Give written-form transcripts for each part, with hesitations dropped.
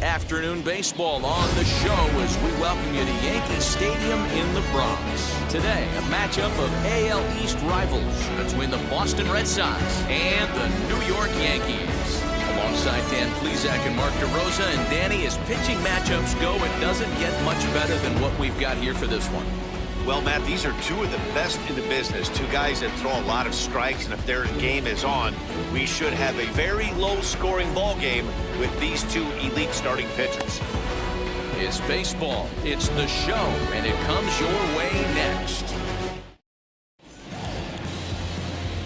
afternoon baseball on the show as we welcome you to Yankee Stadium in the Bronx. Today, a matchup of AL East rivals between the Boston Red Sox and the New York Yankees. Alongside Dan Plesac and Mark DeRosa, and Danny, as pitching matchups go, it doesn't get much better than what we've got here for this one. Well, Matt, these are two of the best in the business. Two guys that throw a lot of strikes, and if their game is on, we should have a very low-scoring ball game with these two elite starting pitchers. It's baseball, it's the show, and it comes your way next.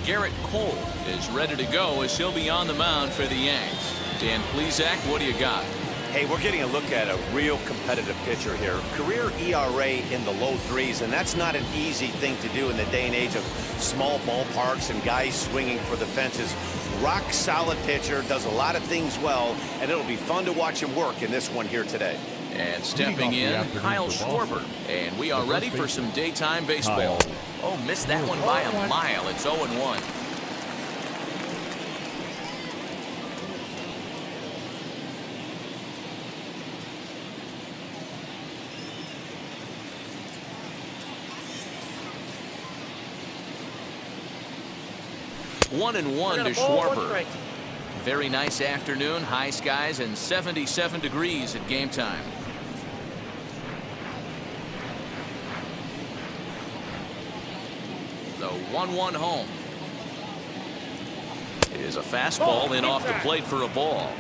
Garrett Cole is ready to go as he'll be on the mound for the Yanks. Dan Plesac, what do you got? Hey, we're getting a look at a real competitive pitcher here. Career ERA in the low threes, and that's not an easy thing to do in the day and age of small ballparks and guys swinging for the fences. Rock solid pitcher, does a lot of things well, and it'll be fun to watch him work in this one here today. And stepping in, Kyle Schwarber. And we are ready for some daytime baseball. Oh, missed that one by a mile. It's 0-1. One and one to Schwarber. Very nice afternoon, high skies and 77 degrees at game time. The 1-1 home. It is a fastball in off the plate for a ball.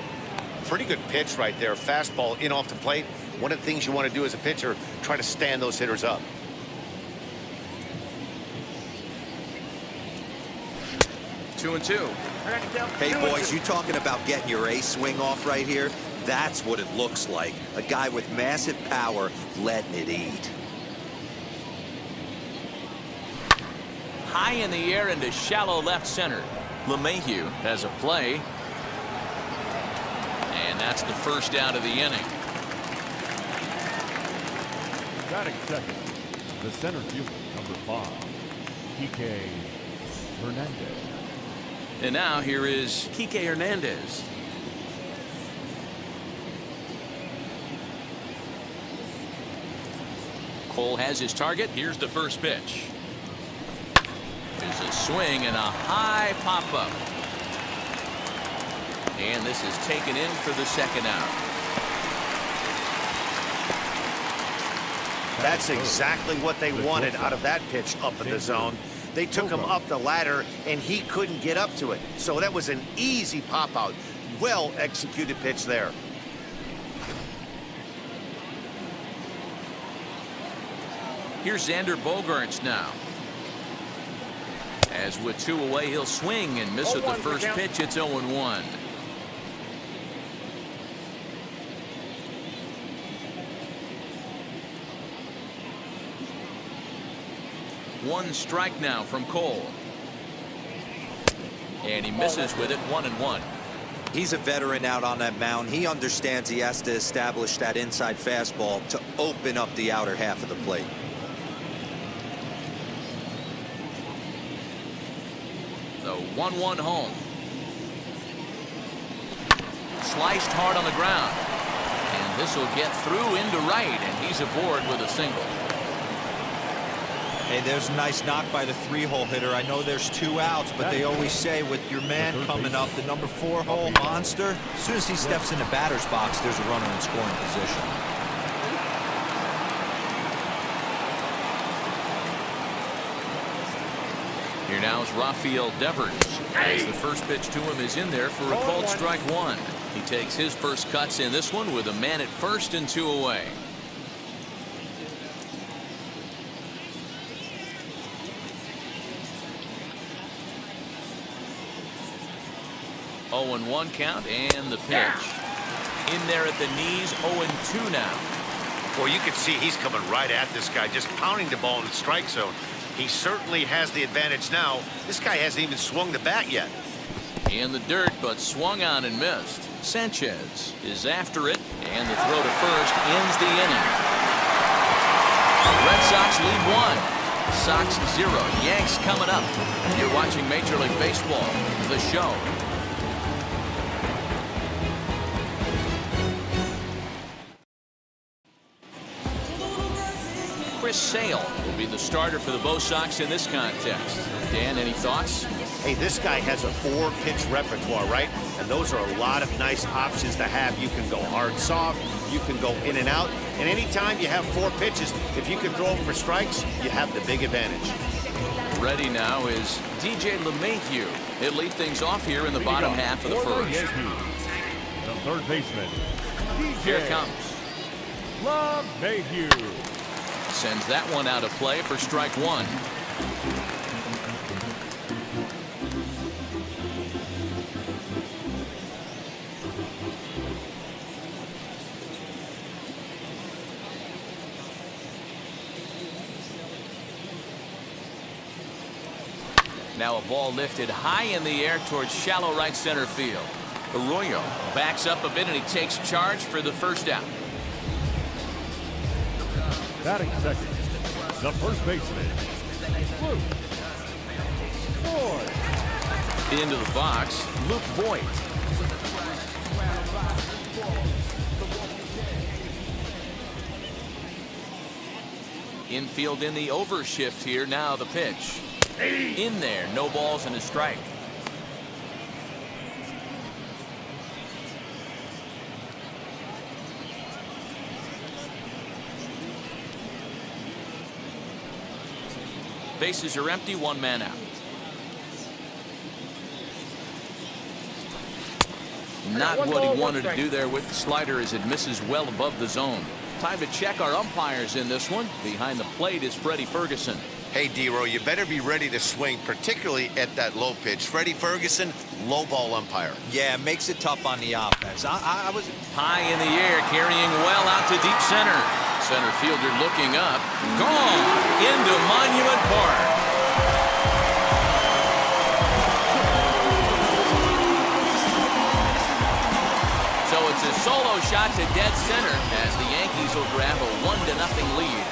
Pretty good pitch right there. Fastball in off the plate. One of the things you want to do as a pitcher, try to stand those hitters up. 2-2. Hey, boys, you talking about getting your ace swing off right here? That's what it looks like. A guy with massive power letting it eat. High in the air into shallow left center. LeMahieu has a play. And that's the first out of the inning. Batting second, the center fielder, number 5, Kike Hernandez. And now here is Kike Hernandez. Cole has his target. Here's the first pitch. There's a swing and a high pop-up. And this is taken in for the second out. That's exactly what they wanted out of that pitch up in the zone. They took him up the ladder, and he couldn't get up to it. So that was an easy pop-out. Well-executed pitch there. Here's Xander Bogaerts now. As with 2 away, he'll swing and miss with the first pitch. It's 0-1. One strike now from Cole. And he misses with it, 1-1. He's a veteran out on that mound. He understands he has to establish that inside fastball to open up the outer half of the plate. The 1-1 home. Sliced hard on the ground. And this will get through into right, and he's aboard with a single. Hey, there's a nice knock by the 3-hole hitter. I know there's 2 outs, but they always say with your man coming up, the number 4-hole monster, as soon as he steps in the batter's box, there's a runner in scoring position. Here now is Rafael Devers. As the first pitch to him is in there for a called strike 1. He takes his first cuts in this one with a man at first and 2 away. 0-1 count and the pitch. In there at the knees, 0-2 now. Well, you can see he's coming right at this guy, just pounding the ball in the strike zone. He certainly has the advantage now. This guy hasn't even swung the bat yet. In the dirt, but swung on and missed. Sanchez is after it, and the throw to first ends the inning. Red Sox lead 1. Sox 0. Yanks coming up. You're watching Major League Baseball, the show. Chris Sale will be the starter for the Bo Sox in this contest. Dan, any thoughts? Hey, this guy has a 4-pitch repertoire, right? And those are a lot of nice options to have. You can go hard, soft. You can go in and out. And anytime you have 4 pitches, if you can throw them for strikes, you have the big advantage. Ready now is DJ LeMahieu. He'll lead things off here in the bottom half of the first. The third baseman, Here it DJ comes. LeMahieu. Sends that one out of play for strike one. Now a ball lifted high in the air towards shallow right center field. Arroyo backs up a bit and he takes charge for the first out. Batting second, the first baseman, Luke Voigt. Into the box, Luke Voigt. Infield in the overshift here. Now the pitch. In there, no balls and a strike. Bases are empty, 1 man out. Not what he wanted to do there with the slider as it misses well above the zone. Time to check our umpires in this one. Behind the plate is Freddie Ferguson. Hey, D-Row, you better be ready to swing, particularly at that low pitch. Freddie Ferguson, low ball umpire. Yeah, makes it tough on the offense. I was High in the air, carrying well out to deep center. Center fielder looking up. Gone into Monument Park. So it's a solo shot to dead center as the Yankees will grab a 1-0 lead.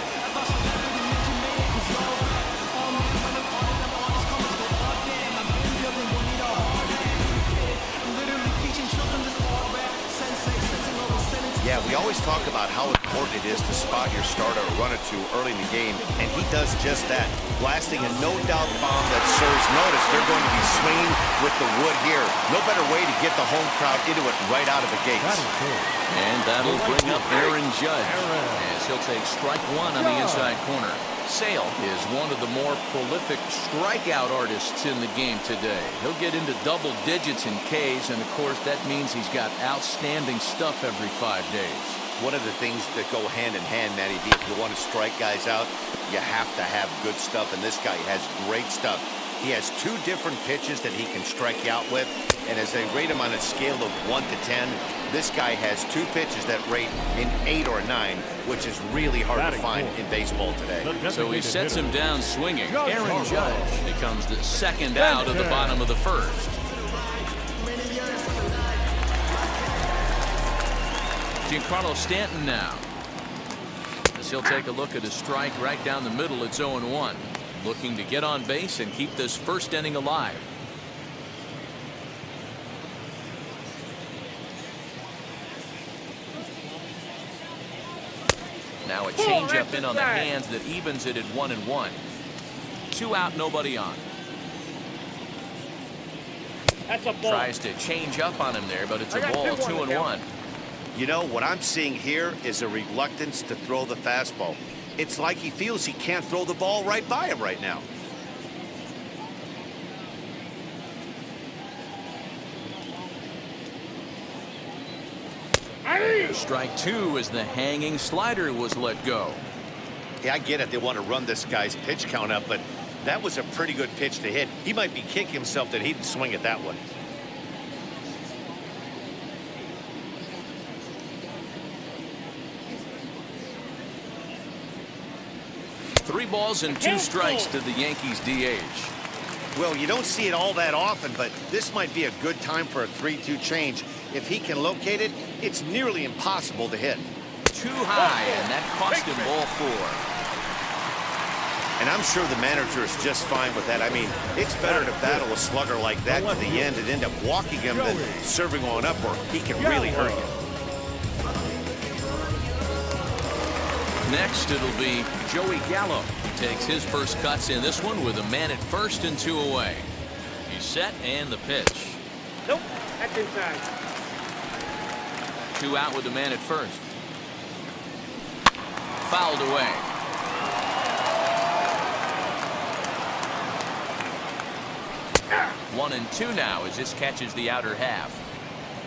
Yeah, we always talk about how important it is to spot your starter or run or two early in the game, and he does just that, blasting a no-doubt bomb that serves notice. They're going to be swinging with the wood here. No better way to get the home crowd into it right out of the gates. And that'll bring up Aaron Judge as he'll take strike one on the inside corner. Sale is one of the more prolific strikeout artists in the game today. He'll get into double digits in Ks, and of course that means he's got outstanding stuff every 5 days. One of the things that go hand in hand, Matty B, if you want to strike guys out, you have to have good stuff, and this guy has great stuff. He has 2 different pitches that he can strike you out with, and as they rate him on a scale of 1 to 10, this guy has 2 pitches that rate in 8 or 9, which is really hard to find in baseball today. So he sets him down swinging. Aaron Judge becomes the second out of the bottom of the first. Giancarlo Stanton now. As he'll take a look at a strike right down the middle. It's 0-1. Looking to get on base and keep this first inning alive. Now a changeup in on the hands that evens it at 1-1. 2 out, nobody on. That's a ball. Tries to change up on him there, but it's a ball. 2-1. You know, what I'm seeing here is a reluctance to throw the fastball. It's like he feels he can't throw the ball right by him right now. Strike 2 as the hanging slider was let go. Yeah, I get it. They want to run this guy's pitch count up, but that was a pretty good pitch to hit. He might be kicking himself that he didn't swing at that one. Three balls and 2 strikes to the Yankees DH. Well, you don't see it all that often, but this might be a good time for a 3-2 change. If he can locate it, it's nearly impossible to hit. Too high, and that cost him ball 4. And I'm sure the manager is just fine with that. I mean, it's better to battle a slugger like that to the end and end up walking him than serving on up, or he can really hurt you. Next, it'll be Joey Gallo. He takes his first cuts in this one with a man at first and 2 away. He's set and the pitch. Nope, that's inside. 2 out with the man at first. Fouled away. One and 2 now as this catches the outer half.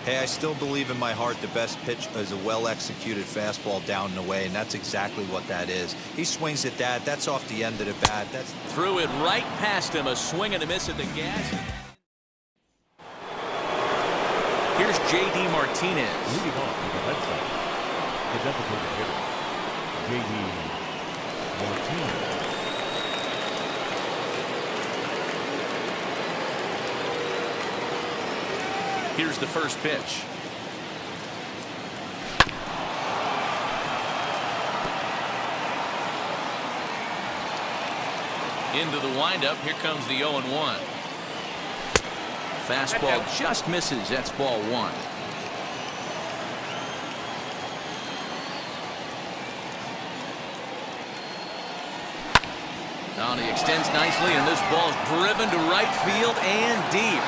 Hey, I still believe in my heart the best pitch is a well-executed fastball down and away, and that's exactly what that is. He swings at that. That's off the end of the bat. That's threw it right past him. A swing and a miss at the gas. Here's J.D. Martinez. Leading off with the Red Sox, the designated hitter, J.D. Martinez. Here's the first pitch. Into the windup. Here comes the 0-1. Fastball just misses. That's ball 1. Now he extends nicely, and this ball's driven to right field and deep.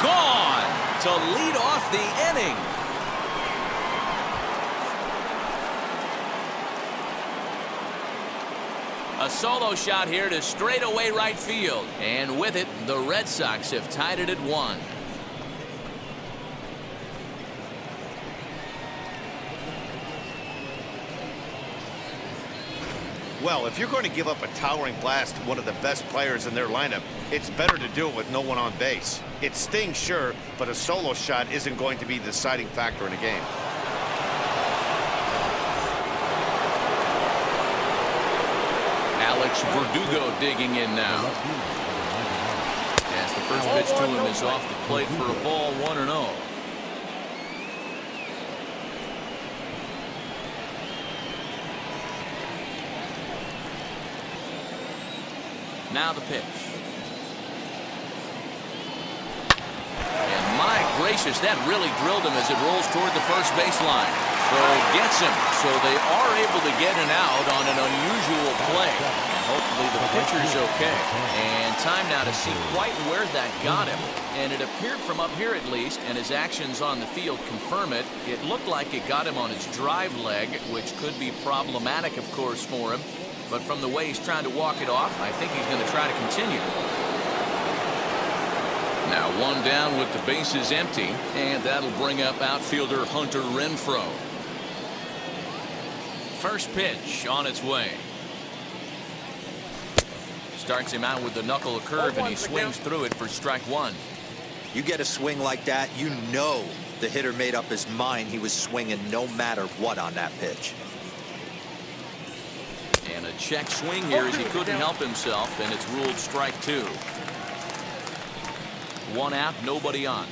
Gone to lead off the inning. A solo shot here to straightaway right field. And with it, the Red Sox have tied it at 1. Well, if you're going to give up a towering blast to one of the best players in their lineup, it's better to do it with no one on base. It stings, sure, but a solo shot isn't going to be the deciding factor in a game. Alex Verdugo digging in now. As the first pitch to him is off the plate for a ball, 1-0. Now the pitch. And my gracious, that really drilled him as it rolls toward the first baseline. So gets him. So they are able to get an out on an unusual play. And hopefully the pitcher's okay. And time now to see quite where that got him. And it appeared from up here at least, and his actions on the field confirm it. It looked like it got him on his drive leg, which could be problematic, of course, for him. But from the way he's trying to walk it off, I think he's going to try to continue. Now 1 down with the bases empty, and that'll bring up outfielder Hunter Renfroe. First pitch on its way. Starts him out with the knuckle curve, and he swings through it for strike 1. You get a swing like that, you know the hitter made up his mind he was swinging no matter what on that pitch. And a check swing here as he couldn't help himself, and it's ruled strike 2. 1 out, nobody on.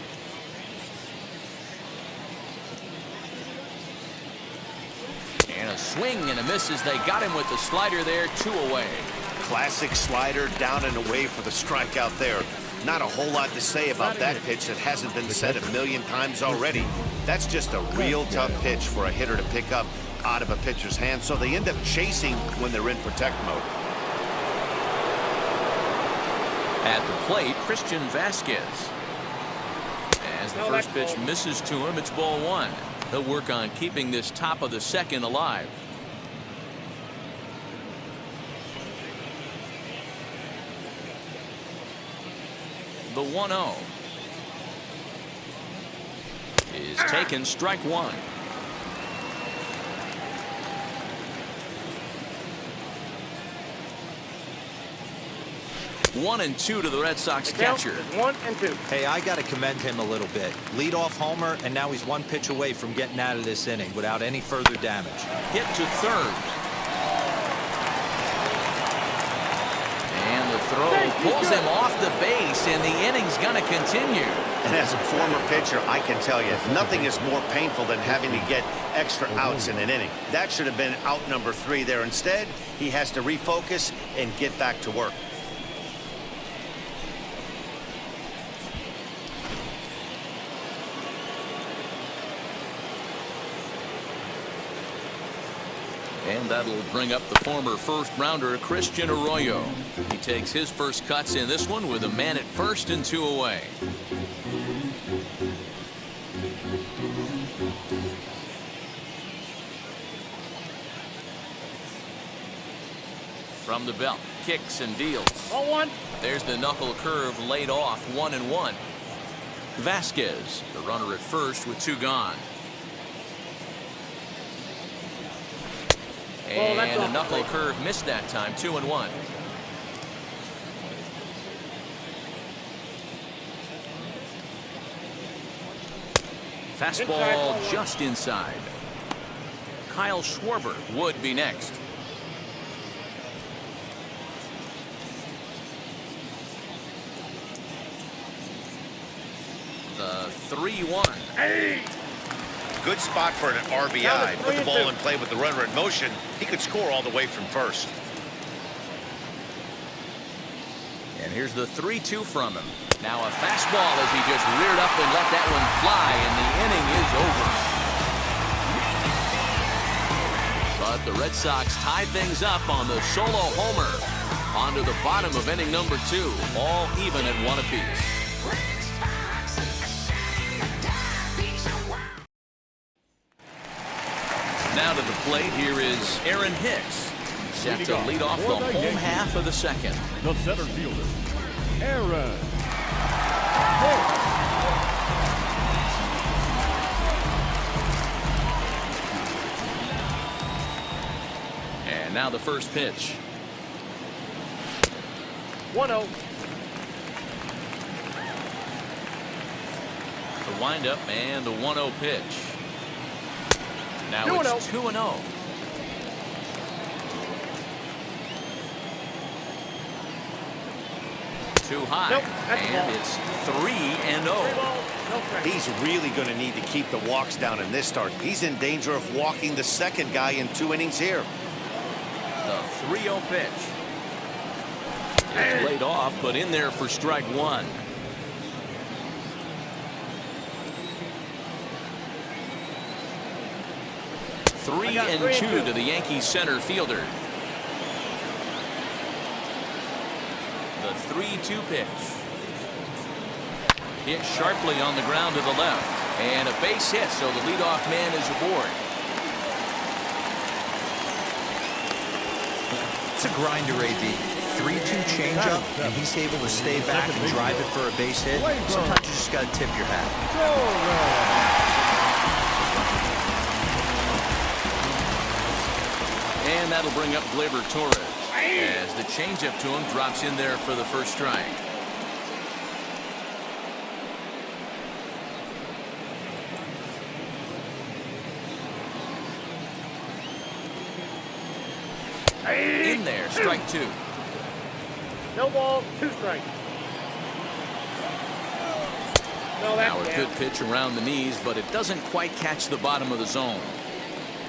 And a swing and a miss as they got him with the slider there, 2 away. Classic slider down and away for the strikeout there. Not a whole lot to say about that pitch that hasn't been said a million times already. That's just a real tough pitch for a hitter to pick up out of a pitcher's hand, so they end up chasing when they're in protect mode. At the plate, Christian Vasquez. As the first pitch misses to him, it's ball 1. He'll work on keeping this top of the second alive. The 1-0 is taken, strike 1. 1-2 to the Red Sox catcher. 1-2. Hey, I got to commend him a little bit. Leadoff homer, and now he's 1 pitch away from getting out of this inning without any further damage. Hit to third. And the throw pulls him off the base, and the inning's going to continue. And as a former pitcher, I can tell you, nothing is more painful than having to get extra outs in an inning. That should have been out number 3 there. Instead, he has to refocus and get back to work. And that'll bring up the former first-rounder Christian Arroyo. He takes his first cuts in this one with a man at first and 2 away. From the belt, kicks and deals. 0-1. There's the knuckle curve laid off, 1-1. Vasquez, the runner at first with 2 gone. And a knuckle curve missed that time, 2-1. Fastball just inside. Kyle Schwarber would be next. The 3-1. Hey! Good spot for an RBI. Put the ball in play with the runner in motion. He could score all the way from first. And here's the 3-2 from him. Now a fastball as he just reared up and let that one fly, and the inning is over. But the Red Sox tied things up on the solo homer. On to the bottom of inning number 2, all even at 1 apiece. Now to the plate, here is Aaron Hicks, set to lead off the home half of the second. The center fielder, Aaron Hicks. And now the first pitch. 1-0. The windup and the 1-0 pitch. Now it's 2-0. Too high. Nope, and it's 3-0. He's really going to need to keep the walks down in this start. He's in danger of walking the second guy in 2 innings here. The 3-0 pitch. It's laid off, but in there for strike 1. Three and two to the Yankees center fielder. The 3-2 pitch. Hit sharply on the ground to the left. And a base hit, so the leadoff man is aboard. It's a grinder, AB. 3-2 changeup, and he's able to stay back and drive it for a base hit. Sometimes you just got to tip your hat. And that'll bring up Gleyber Torres as the changeup to him drops in there for the first strike. In there, strike 2. No ball, 2 strikes. No, Now a good pitch around the knees, but it doesn't quite catch the bottom of the zone.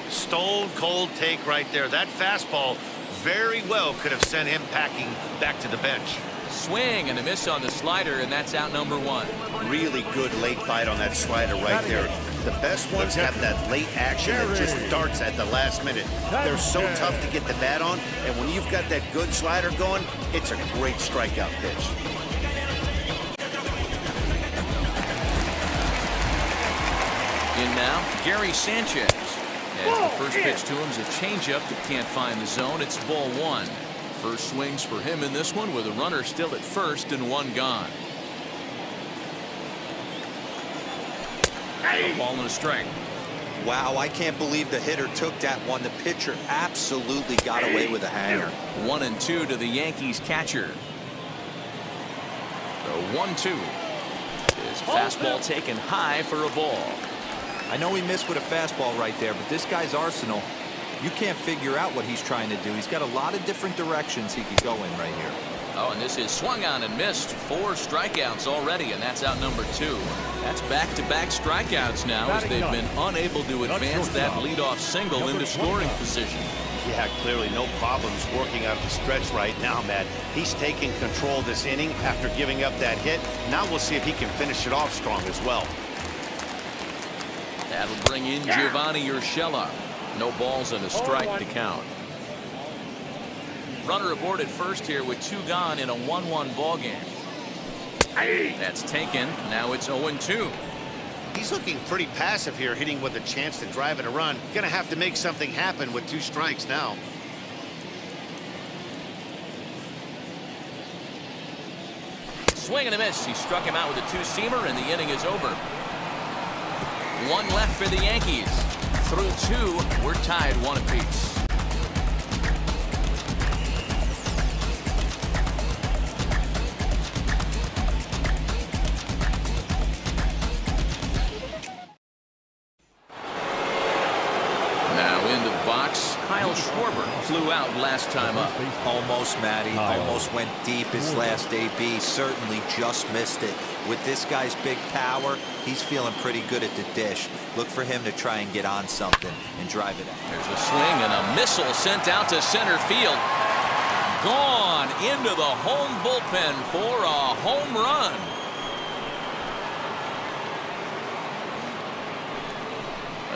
Stone cold take right there. That fastball very well could have sent him packing back to the bench. Swing and a miss on the slider, and that's out number 1. Really good late bite on that slider right there. The best ones have that late action that just darts at the last minute. They're so tough to get the bat on, and when you've got that good slider going, it's a great strikeout pitch. In now, Gary Sanchez. As the first pitch to him is a changeup that can't find the zone. It's ball 1. First swings for him in this one with a runner still at first and 1 gone. A ball and a strike. Wow, I can't believe the hitter took that one. The pitcher absolutely got away with a hanger. 1-2 to the Yankees catcher. The 1-2. His fastball taken high for a ball. I know he missed with a fastball right there, but this guy's arsenal, you can't figure out what he's trying to do. He's got a lot of different directions he could go in right here. Oh, and this is swung on and missed. 4 strikeouts already, and that's out number 2. That's back-to-back strikeouts now as they've been unable to advance that leadoff single into scoring position. Yeah, clearly no problems working out the stretch right now, Matt. He's taking control this inning after giving up that hit. Now we'll see if he can finish it off strong as well. That'll bring in Giovanni Urshela. No balls and a strike to count. Runner aboard at first here with 2 gone in a 1-1 ball game. That's taken. Now it's 0-2. He's looking pretty passive here, hitting with a chance to drive in a run. Gonna have to make something happen with 2 strikes now. Swing and a miss. He struck him out with a 2-seamer, and the inning is over. 1 left for the Yankees. Through 2, we're tied 1 apiece. Flew out last time up. Almost, Matty. Almost went deep his last AB. Certainly just missed it. With this guy's big power, he's feeling pretty good at the dish. Look for him to try and get on something and drive it out. There's a swing and a missile sent out to center field. Gone into the home bullpen for a home run.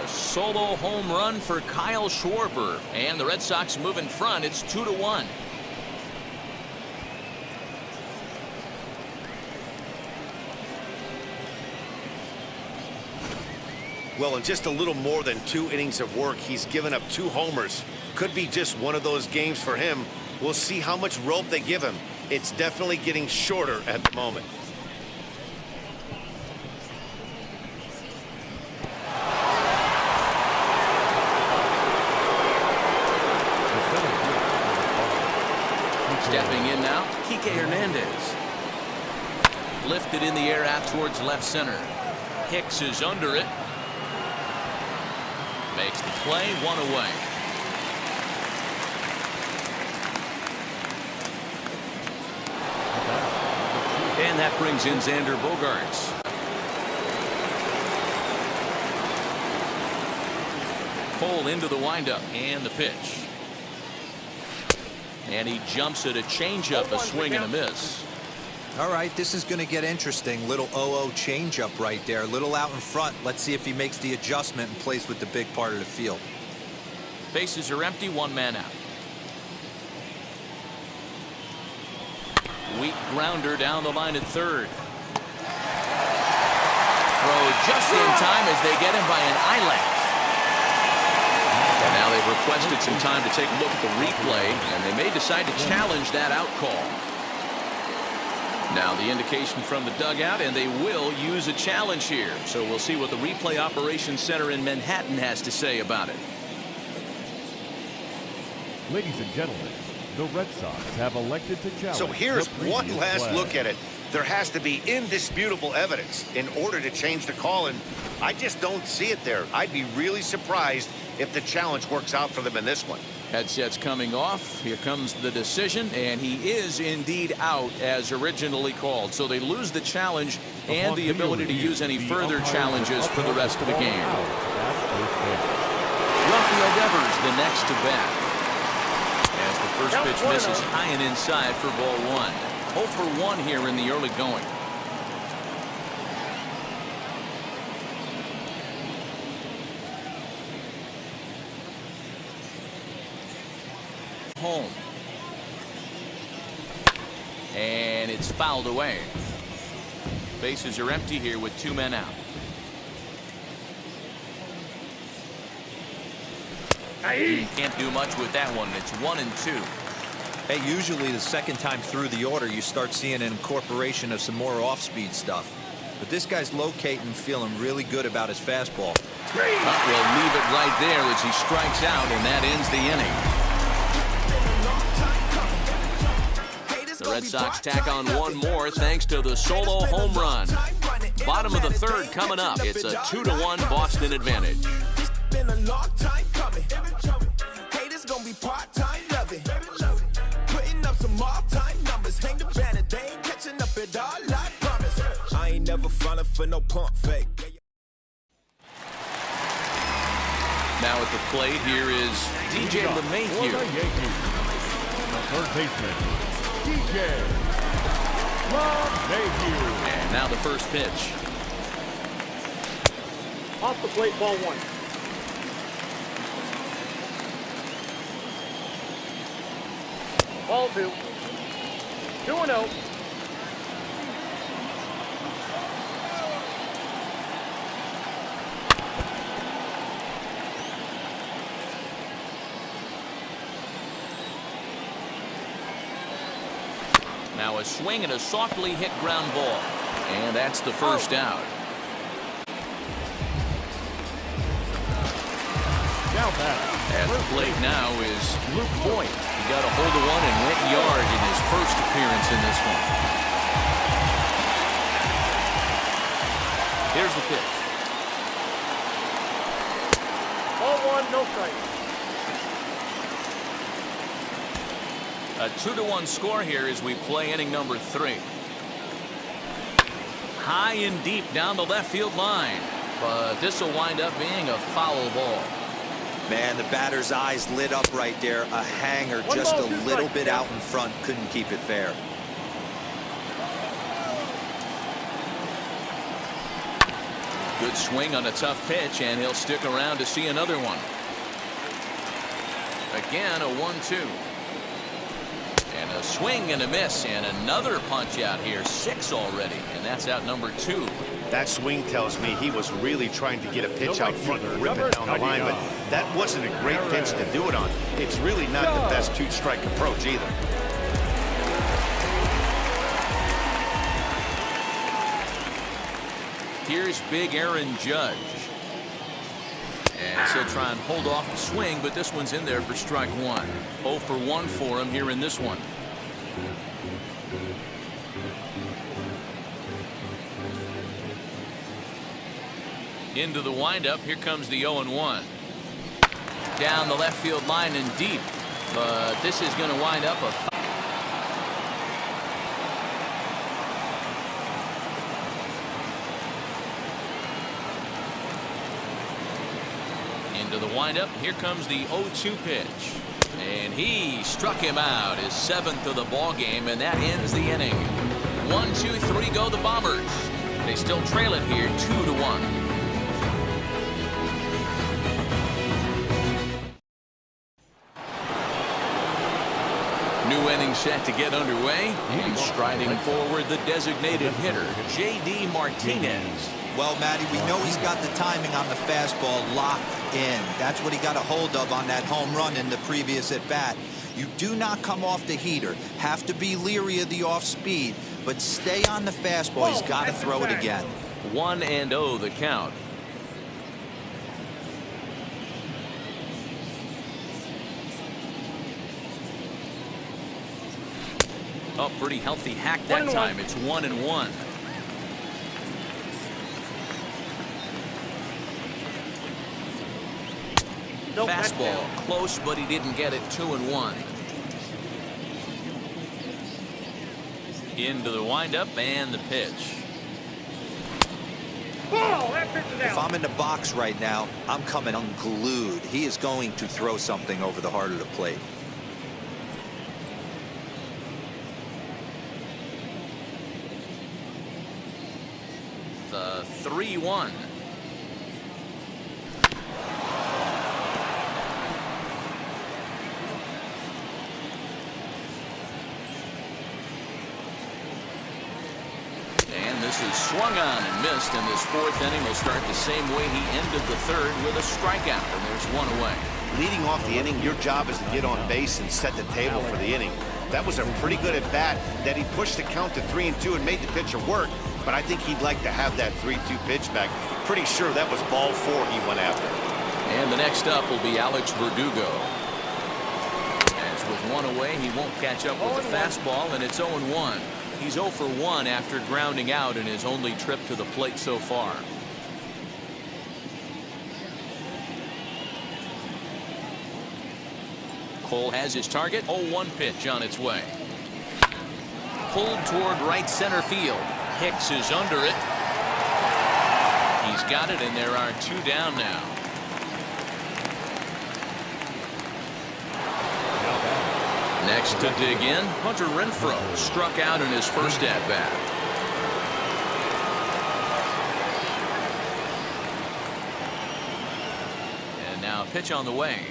A solo home run for Kyle Schwarber, and the Red Sox move in front. It's 2-1. Well, in just a little more than 2 innings of work, he's given up 2 homers. Could be just one of those games for him. We'll see how much rope they give him. It's definitely getting shorter at the moment. Stepping in now, Kike Hernandez. Lifted in the air out towards left center. Hicks is under it. Makes the play, 1 away. And that brings in Xander Bogaerts. Cole into the windup and the pitch. And he jumps at a changeup, a swing and a miss. All right, this is going to get interesting. Little 0-0 changeup right there. Little out in front. Let's see if he makes the adjustment and plays with the big part of the field. Bases are empty, 1 man out. Weak grounder down the line at third. Throw just in time as they get him by an eyelash. And now they've requested some time to take a look at the replay, and they may decide to challenge that out call. Now the indication from the dugout, and they will use a challenge here. So we'll see what the replay operations center in Manhattan has to say about it. Ladies and gentlemen, the Red Sox have elected to challenge. So here's the one previous last flag. look at it. There has to be indisputable evidence in order to change the call, and I just don't see it there. I'd be really surprised if the challenge works out for them in this one. Headsets coming off. Here comes the decision, and he is indeed out as originally called. So they lose the challenge and the ability to use any further challenges for the rest of the game. Rafael Devers the next to bat. As the first pitch misses high and inside for ball 1. 0 for 1 here in the early going. Home. And it's fouled away. Bases are empty here with 2 men out. Can't do much with that one. It's 1-2. Hey, usually the second time through the order, you start seeing an incorporation of some more off-speed stuff. But this guy's locating, feeling really good about his fastball. We'll leave it right there as he strikes out, and that ends the inning. The Red Sox tack on 1 more thanks to the solo home run. Bottom of the 3rd coming up. It's a 2-1 Boston advantage. Been a long time coming. Haters gonna be part-time loving. Putting up some all-time numbers. Hang the banner, they ain't catching up at all, I promise. I ain't never falling for no pump fake. Now at the plate here is DJ LeMahieu. For the Yankees, the third baseman, DJ LeMahieu. And now the first pitch. Off the plate, ball 1. Ball 2. 2-0. Now a swing and a softly hit ground ball. And that's the first out. Now back. At the plate now is Luke Voigt. He got a hold of one and went yard in his first appearance in this one. Here's the pitch. Ball 1, no strike. A 2-1 score here as we play inning number 3. High and deep down the left field line, but this will wind up being a foul ball. Man, the batter's eyes lit up right there. A hanger just a little bit out in front. Couldn't keep it fair. Good swing on a tough pitch, and he'll stick around to see another one. Again, a 1-2. And a swing and a miss, and another punch out here. 6 already, and that's out number 2. That swing tells me he was really trying to get a pitch out front and rip it down the line, but that wasn't a great pitch to do it on. It's really not the best 2-strike approach either. Here's big Aaron Judge. And he'll try and hold off the swing, but this one's in there for strike 1. 0 for 1 for him here in this one. Into the windup. Here comes the 0-1. Down the left field line and deep. But this is going to wind up a into the windup. Here comes the 0-2 pitch. And he struck him out, his 7th of the ball game, and that ends the inning. 1, 2, 3 go the Bombers. They still trail it here 2-1. New inning set to get underway. And striding forward, the designated hitter, J.D. Martinez. Well, Matty, we know he's got the timing on the fastball locked in. That's what he got a hold of on that home run in the previous at-bat. You do not come off the heater. Have to be leery of the off-speed, but stay on the fastball. He's got to throw it again. 1-0 the count. Oh, pretty healthy hack that time. It's 1-1. Fastball close, but he didn't get it. 2-1. Into the windup and the pitch. If I'm in the box right now, I'm coming unglued. He is going to throw something over the heart of the plate. The 3-1. This is swung on and missed, and this 4th inning will start the same way he ended the 3rd with a strikeout, and there's 1 away. Leading off the inning, your job is to get on base and set the table for the inning. That was a pretty good at-bat that he pushed the count to 3-2 and made the pitcher work, but I think he'd like to have that 3-2 pitch back. Pretty sure that was ball 4 he went after. And the next up will be Alex Verdugo. As with 1 away, he won't catch up with the fastball, and it's 0-1. He's 0 for 1 after grounding out in his only trip to the plate so far. Cole has his target. 0-1 pitch on its way. Pulled toward right center field. Hicks is under it. He's got it, and there are 2 down now. Next to dig in, Hunter Renfroe struck out in his first at-bat. And now a pitch on the way.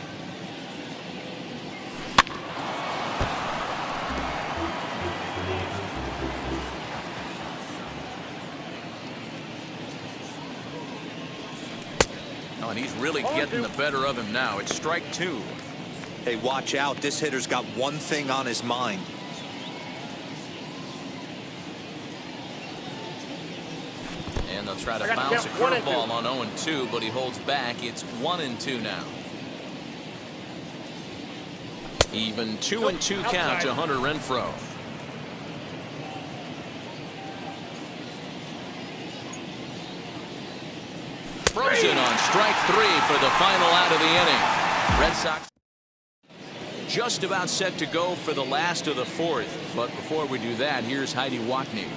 Oh, and he's really getting the better of him now. It's strike 2. Hey, watch out. This hitter's got one thing on his mind. And they'll try to bounce a curveball on 0-2, but he holds back. It's 1-2 now. Even 2-2 count to Hunter Renfroe. Frozen on strike 3 for the final out of the inning. Red Sox just about set to go for the last of the 4th. But before we do that, here's Heidi Watney.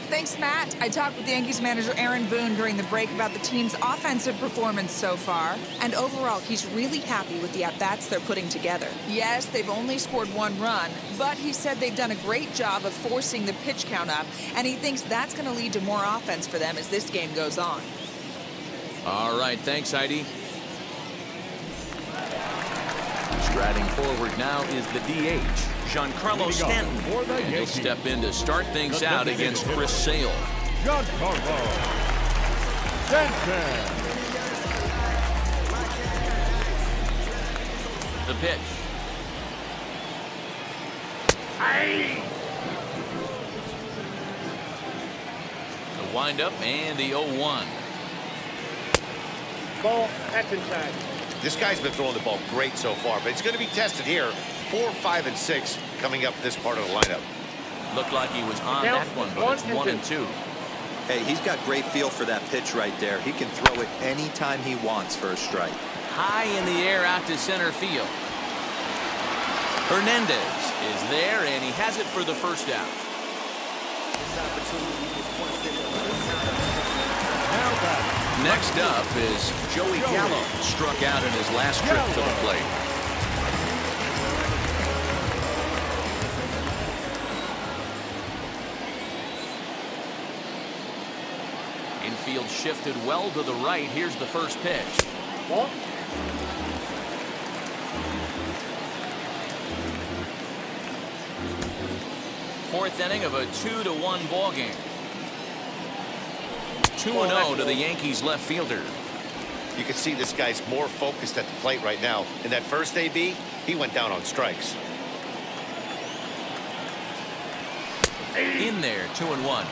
Thanks, Matt. I talked with Yankees manager Aaron Boone during the break about the team's offensive performance so far. And overall, he's really happy with the at-bats they're putting together. Yes, they've only scored 1 run, but he said they've done a great job of forcing the pitch count up, and he thinks that's going to lead to more offense for them as this game goes on. All right, thanks, Heidi. Striding forward now is the DH, Giancarlo Stanton. And he'll step in to start things out against Chris Sale. Giancarlo Stanton. The pitch. The windup and the 0-1. Ball, that's inside. This guy's been throwing the ball great so far, but it's going to be tested here. 4, 5, and 6 coming up this part of the lineup. Looked like he was on that one, but it's 1-2. Hey, he's got great feel for that pitch right there. He can throw it anytime he wants for a strike. High in the air out to center field. Hernandez is there, and he has it for the first out. Next up is Joey Gallo, struck out in his last trip to the plate. Infield shifted well to the right. Here's the first pitch. Ball. Fourth inning of a 2-1 ball game. 2-0 to the Yankees left fielder. You can see this guy's more focused at the plate right now. In that first AB, he went down on strikes. In there, 2-1.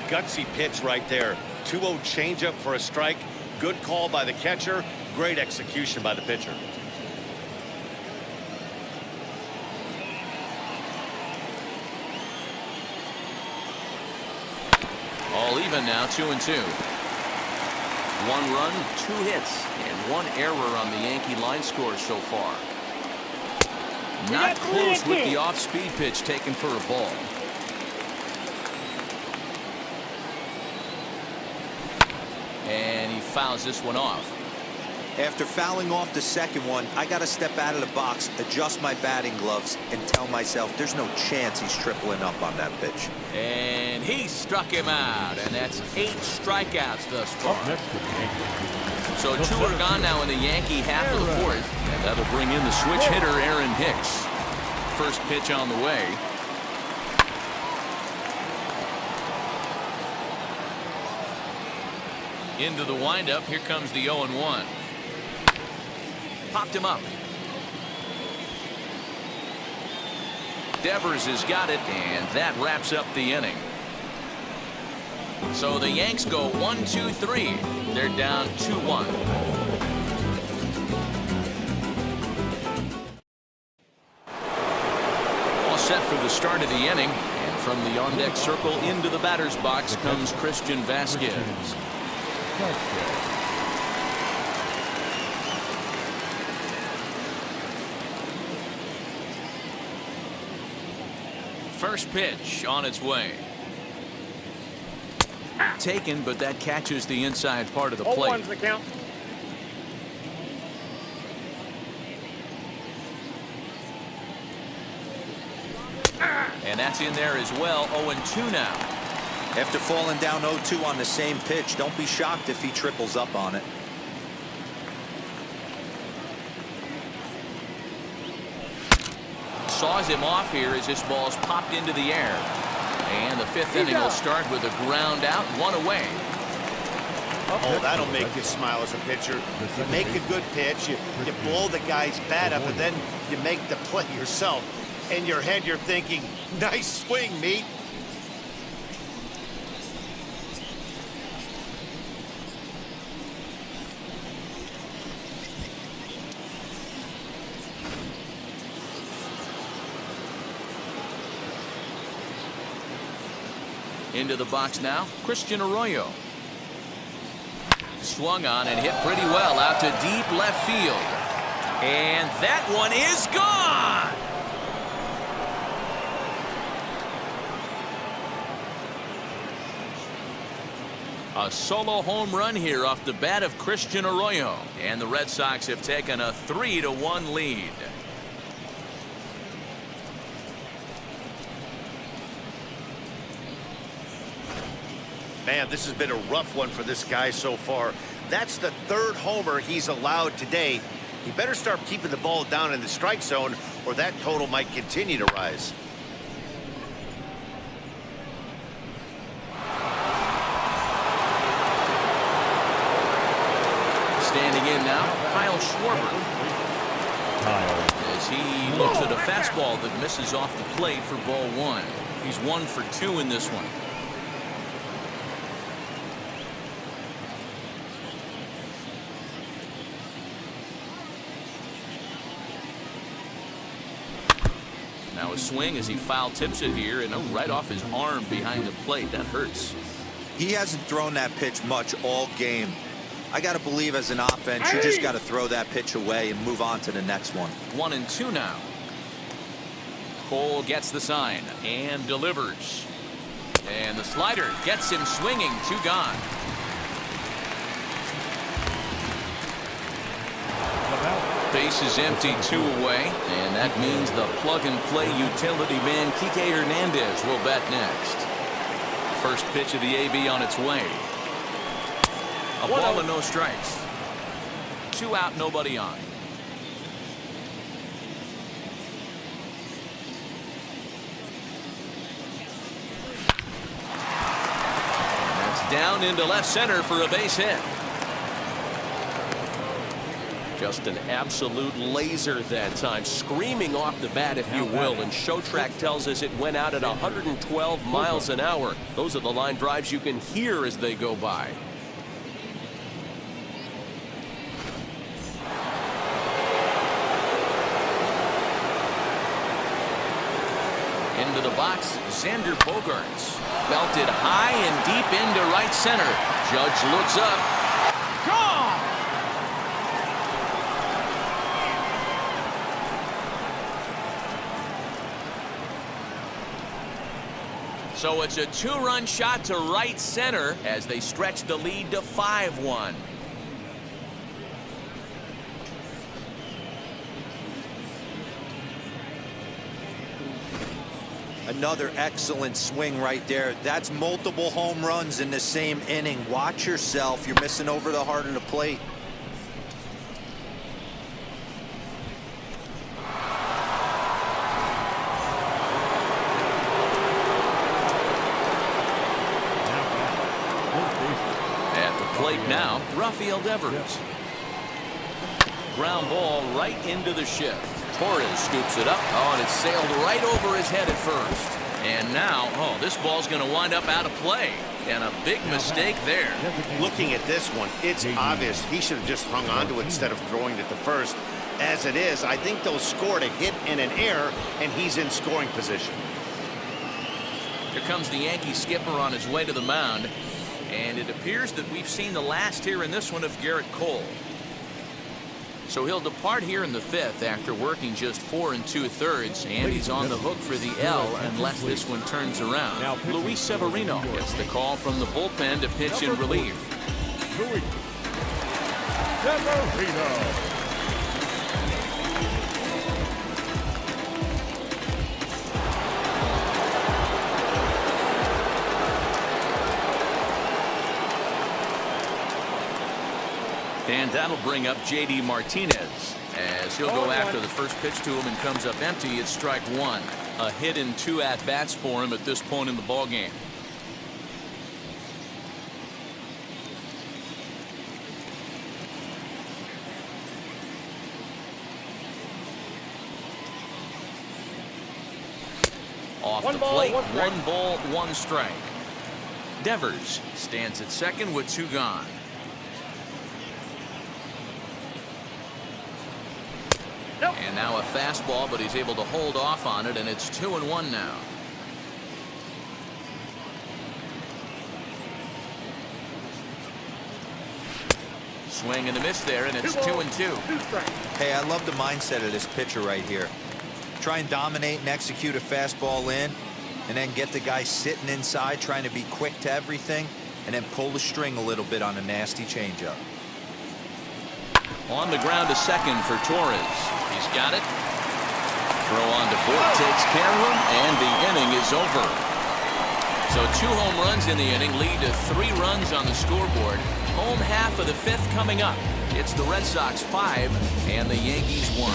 Gutsy pitch right there. 2-0 changeup for a strike. Good call by the catcher. Great execution by the pitcher. All even now, 2-2. 1 run, 2 hits, and 1 error on the Yankee line score so far. Not close with the off-speed pitch taken for a ball. And he fouls this one off. After fouling off the second one, I got to step out of the box, adjust my batting gloves, and tell myself there's no chance he's tripling up on that pitch. And he struck him out, and that's 8 strikeouts thus far. So 2 are gone now in the Yankee half of the 4th, and that'll bring in the switch hitter Aaron Hicks. First pitch on the way. Into the windup. Here comes the 0-1. Popped him up. Devers has got it, and that wraps up the inning. So the Yanks go 1-2-3. They're down 2-1. All set for the start of the inning, and from the on-deck circle into the batter's box comes Christian Vasquez. First pitch on its way. Taken, but that catches the inside part of the plate. 0-1's the count. And that's in there as well. 0-2 now. After falling down 0-2 on the same pitch, don't be shocked if he triples up on it. Saws him off here as this ball's popped into the air. And the 5th inning will start with a ground out, 1 away. Oh, that'll make you smile as a pitcher. You make a good pitch, you blow the guy's bat up, and then you make the play yourself. In your head, you're thinking, nice swing, meat. Into the box now, Christian Arroyo. Swung on and hit pretty well out to deep left field. And that one is gone! A solo home run here off the bat of Christian Arroyo. And the Red Sox have taken a 3-1 lead. Man, this has been a rough one for this guy so far. That's the third homer he's allowed today. He better start keeping the ball down in the strike zone, or that total might continue to rise. Standing in now, Kyle Schwarber. As he looks at a fastball that misses off the plate for ball one. He's 1 for 2 in this one. Now a swing as he foul tips it here, and right off his arm behind the plate. That hurts. He hasn't thrown that pitch much all game. I got to believe as an offense, you just got to throw that pitch away and move on to the next one. 1-2 now. Cole gets the sign and delivers. And the slider gets him swinging. 2 gone. Base is empty, 2 away, and that means the plug-and-play utility man Kike Hernandez will bat next. First pitch of the AB on its way. A ball and no strikes. 2 out, nobody on. And that's down into left center for a base hit. Just an absolute laser that time, screaming off the bat, if you will, and ShowTrack tells us it went out at 112 miles an hour. Those are the line drives you can hear as they go by. Into the box, Xander Bogaerts. Belted high and deep into right center. Judge looks up. Gone! So it's a 2-run shot to right center as they stretch the lead to 5-1. Another excellent swing right there. That's multiple home runs in the same inning. Watch yourself. You're missing over the heart of the plate. At the plate now, Rafael Devers. Ground ball right into the shift. Torres scoops it up. Oh, and it sailed right over his head at first. And now, oh, this ball's going to wind up out of play. And a big mistake there. Looking at this one, it's obvious he should have just hung onto it instead of throwing it to first. As it is, I think they'll score a hit and an error, and he's in scoring position. Here comes the Yankee skipper on his way to the mound. And it appears that we've seen the last here in this one of Garrett Cole. So he'll depart here in the 5th after working just 4 2/3, and he's on the hook for the L unless this one turns around. Luis Severino gets the call from the bullpen to pitch in relief. Luis Severino. And that'll bring up J.D. Martinez as he'll go after the first pitch to him and comes up empty. It's strike 1. A hit and 2 at-bats for him at this point in the ballgame. off the plate. 1 ball, 1 strike. Devers stands at second with 2 gone. Nope. And now a fastball, but he's able to hold off on it, and it's 2-1 now. Swing and a miss there, and it's 2-2. Hey, I love the mindset of this pitcher right here. Try and dominate and execute a fastball in, and then get the guy sitting inside trying to be quick to everything, and then pull the string a little bit on a nasty changeup. On the ground to second for Torres. He's got it. Throw on to Fort, takes care of him, and the inning is over. So 2 home runs in the inning lead to 3 runs on the scoreboard. Home half of the 5th coming up. It's the Red Sox 5 and the Yankees 1.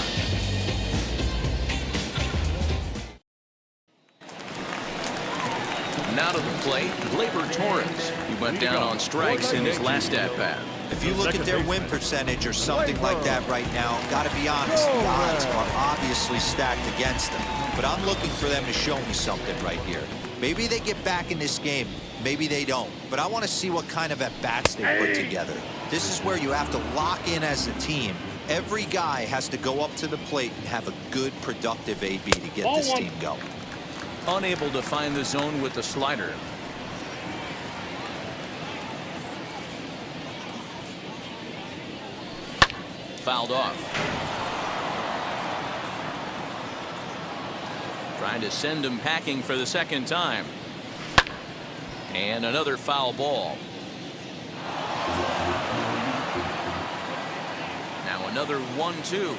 Now to the plate, Gleyber Torres. He went down on strikes in his last at-bat. If you look at their win percentage or something like that right now, gotta be honest, the odds are obviously stacked against them. But I'm looking for them to show me something right here. Maybe they get back in this game, maybe they don't. But I want to see what kind of at-bats they put together. This is where you have to lock in as a team. Every guy has to go up to the plate and have a good, productive AB to get this team going. Unable to find the zone with the slider. Fouled off. Trying to send him packing for the 2nd time. And another foul ball. Now another 1-2.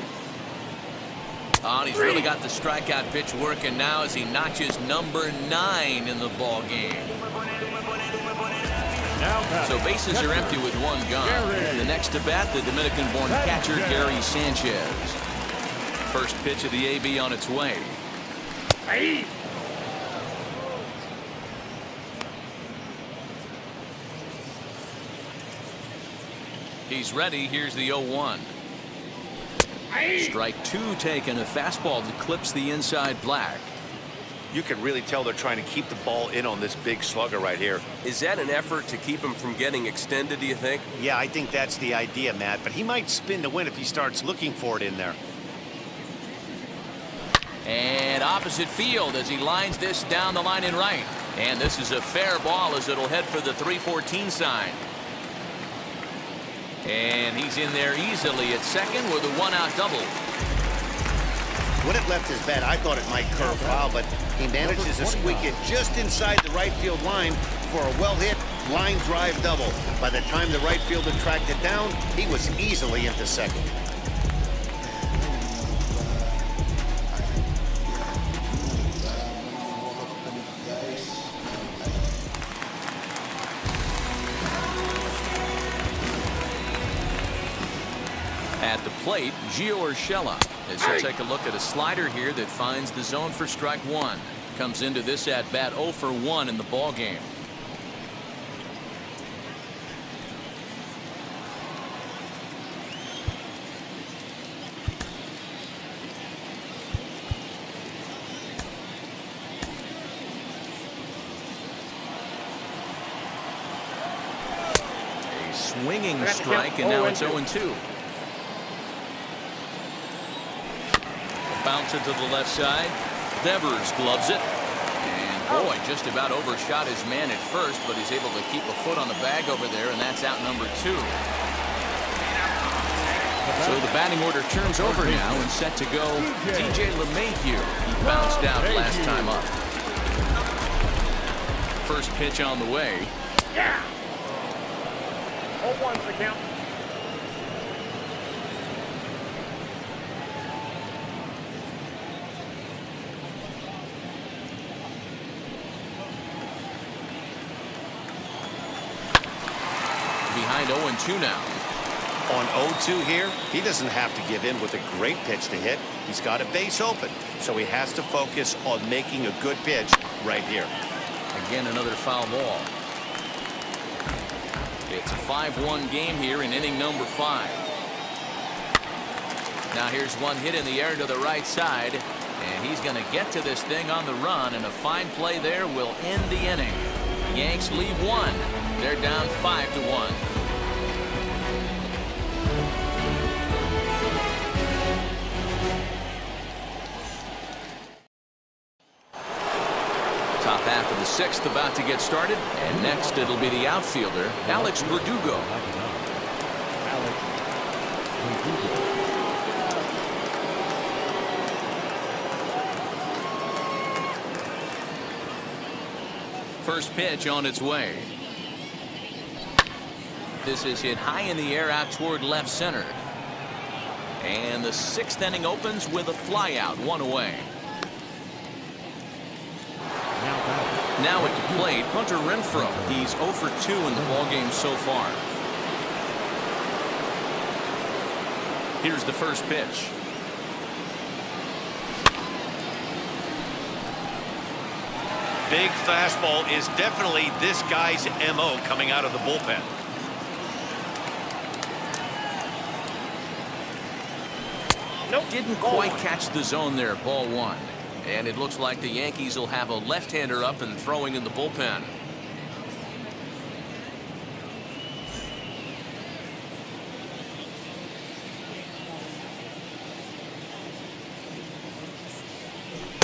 Oh, and he's really got the strikeout pitch working now as he notches number 9 in the ball game. So bases are empty with 1 gone. The next to bat, the Dominican-born catcher Gary Sanchez. First pitch of the AB on its way. He's ready. Here's the 0-1. Strike 2 taken. A fastball that clips the inside black. You can really tell they're trying to keep the ball in on this big slugger right here. Is that an effort to keep him from getting extended, do you think? Yeah, I think that's the idea, Matt. But he might spin to win if he starts looking for it in there. And opposite field as he lines this down the line in right. And this is a fair ball as it'll head for the 314 sign. And he's in there easily at second with a 1-out double. When it left his bat, I thought it might curve foul, but he manages to squeak it just inside the right field line for a well-hit line drive double. By the time the right fielder tracked it down, he was easily into second. At the plate, Gio Urshela as he'll take a look at a slider here that finds the zone for strike 1. Comes into this at bat 0 for 1 in the ball game. A swinging strike, and now it's 0-2. Bouncer to the left side. Devers gloves it. And boy, just about overshot his man at first, but he's able to keep a foot on the bag over there, and that's out number 2. So the batting order turns over now and set to go DJ LeMahieu. He bounced out last time up. First pitch on the way. Yeah. 0-1's the count. Behind 0-2 now. On 0-2 here, he doesn't have to give in with a great pitch to hit. He's got a base open, so he has to focus on making a good pitch right here. Again, another foul ball. It's a 5-1 game here in inning number 5. Now here's one hit in the air to the right side, And he's going to get to this thing on the run, and a fine play there will end the inning. The Yanks lead 1. They're down 5-1. Top half of the 6th about to get started, and next it'll be the outfielder, Alex Verdugo. First pitch on its way. This is hit high in the air out toward left center. And the 6th inning opens with a flyout, 1 away. Now at the plate, Hunter Renfroe. He's 0 for 2 in the ballgame so far. Here's the first pitch. Big fastball is definitely this guy's MO coming out of the bullpen. Nope. Didn't quite catch the zone there. Ball 1. And it looks like the Yankees will have a left-hander up and throwing in the bullpen.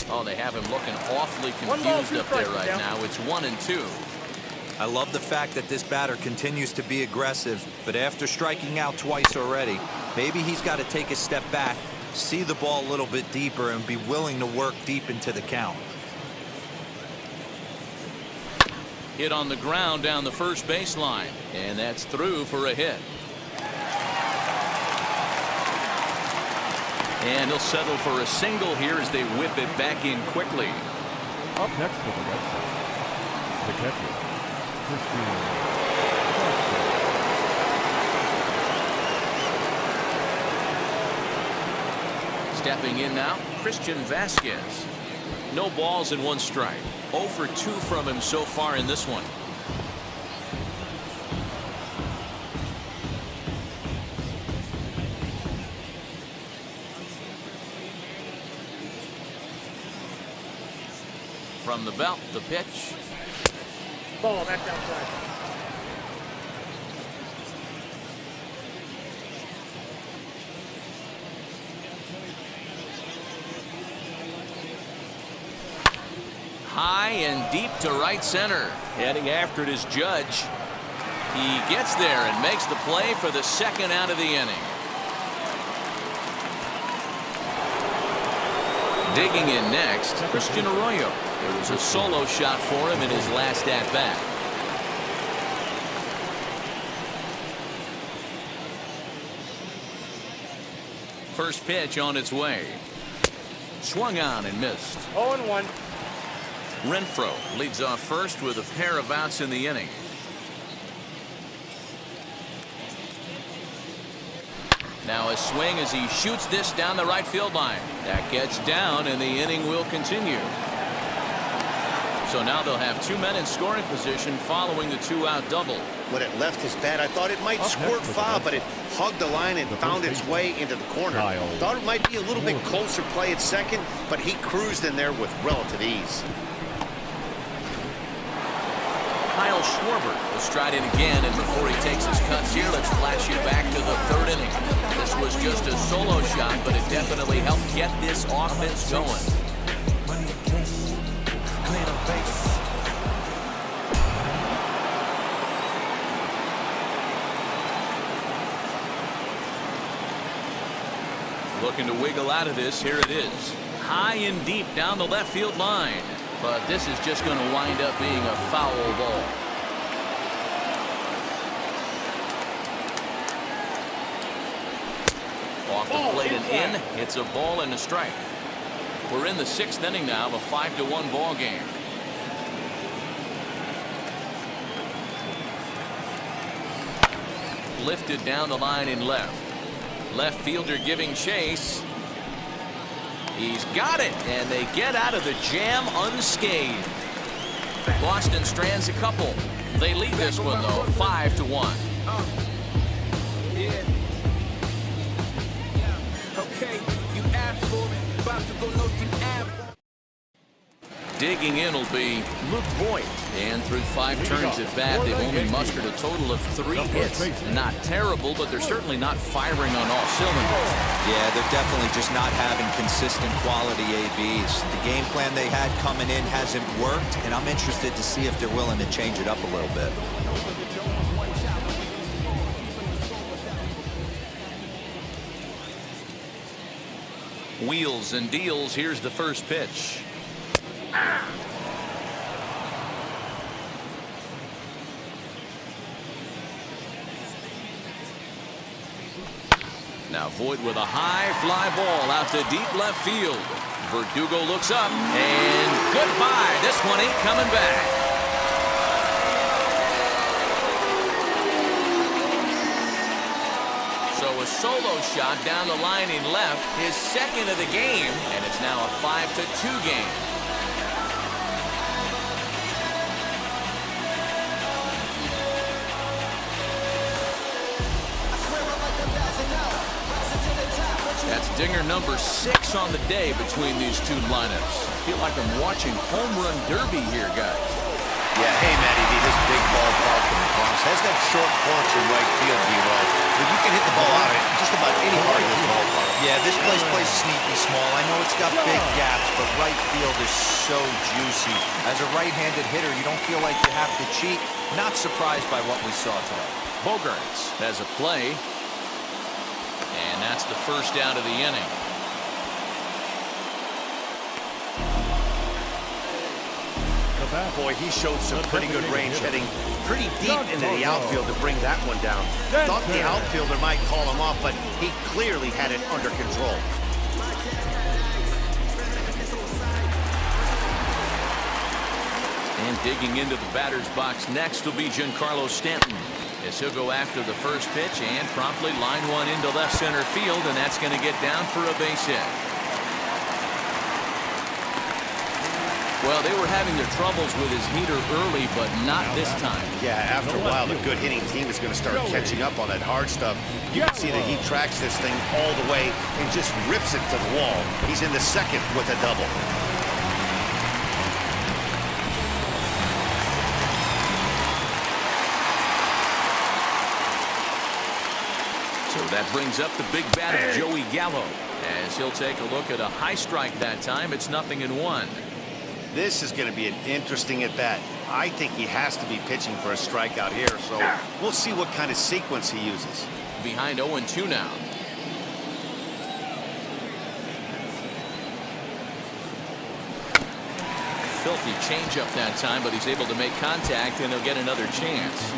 Oh, they have him looking awfully confused up there right now. It's 1-2. I love the fact that this batter continues to be aggressive, but after striking out twice already, maybe he's got to take a step back, see the ball a little bit deeper, and be willing to work deep into the count. Hit on the ground down the first baseline, and that's through for a hit. And he'll settle for a single here as they whip it back in quickly. Up next for the Red Sox, the catcher, Stepping in now, Christian Vasquez. No balls and 1 strike. 0 for 2 from him so far in this one. From the belt, the pitch. Ball back outside. High and deep to right center. Heading after it is Judge. He gets there and makes the play for the 2nd out of the inning. Digging in next, Christian Arroyo. It was a solo shot for him in his last at-bat. First pitch on its way. Swung on and missed. 0-1. Renfroe leads off first with a pair of outs in the inning. Now a swing as he shoots this down the right field line. That gets down and the inning will continue. So now they'll have 2 men in scoring position following the 2-out double. When it left his bat, I thought it might squirt foul, but it hugged the line and found its way into the corner. Thought it might be a little bit closer play at second, but he cruised in there with relative ease. Kyle Schwarber will stride in again, and before he takes his cuts here, let's flash you back to the 3rd inning. This was just a solo shot, but it definitely helped get this offense going. Looking to wiggle out of this. Here it is. High and deep down the left field line. But this is just going to wind up being a foul ball. Off the plate and in. It's a ball and a strike. We're in the 6th inning now of a 5-1 ball game. Lifted down the line in left. Left fielder giving chase. He's got it, and they get out of the jam unscathed. Boston strands a couple. They lead this one, though, 5-1. Yeah. Okay, you asked for it. About to go no digging in will be Luke Voigt. And through 5 turns at bat, they've only mustered a total of 3 hits. Not terrible, but they're certainly not firing on all cylinders. Yeah, they're definitely just not having consistent quality ABs. The game plan they had coming in hasn't worked, and I'm interested to see if they're willing to change it up a little bit. Wheels and deals. Here's the first pitch. Now Voigt with a high fly ball out to deep left field. Verdugo looks up and goodbye. This one ain't coming back. So a solo shot down the line in left, his second of the game, and it's now a 5-2 game. That's dinger number 6 on the day between these two lineups. I feel like I'm watching home run derby here, guys. Yeah, hey, Matty V, this big ballpark in the Bronx has that short porch in right field, D-Roll. But you can hit the ball out of it just about any part of this ballpark. Yeah, this place plays sneaky small. I know it's got big gaps, but right field is so juicy. As a right-handed hitter, you don't feel like you have to cheat. Not surprised by what we saw today. Bogaerts has a play. And that's the first out of the inning. Boy, he showed some pretty good range heading pretty deep into the outfield to bring that one down. Thought the outfielder might call him off, but he clearly had it under control. And digging into the batter's box next will be Giancarlo Stanton. As he'll go after the first pitch and promptly line one into left center field, and that's going to get down for a base hit. Well, they were having their troubles with his heater early, but not this time. Yeah, after a while, the good hitting team is going to start catching up on that hard stuff. You can see that he tracks this thing all the way and just rips it to the wall. He's in the second with a double. So that brings up the big bat of Joey Gallo. As he'll take a look at a high strike that time, it's 0-1. This is going to be an interesting at-bat. I think he has to be pitching for a strikeout here, so we'll see what kind of sequence he uses. Behind 0-2 now. Filthy changeup that time, but he's able to make contact, and he'll get another chance.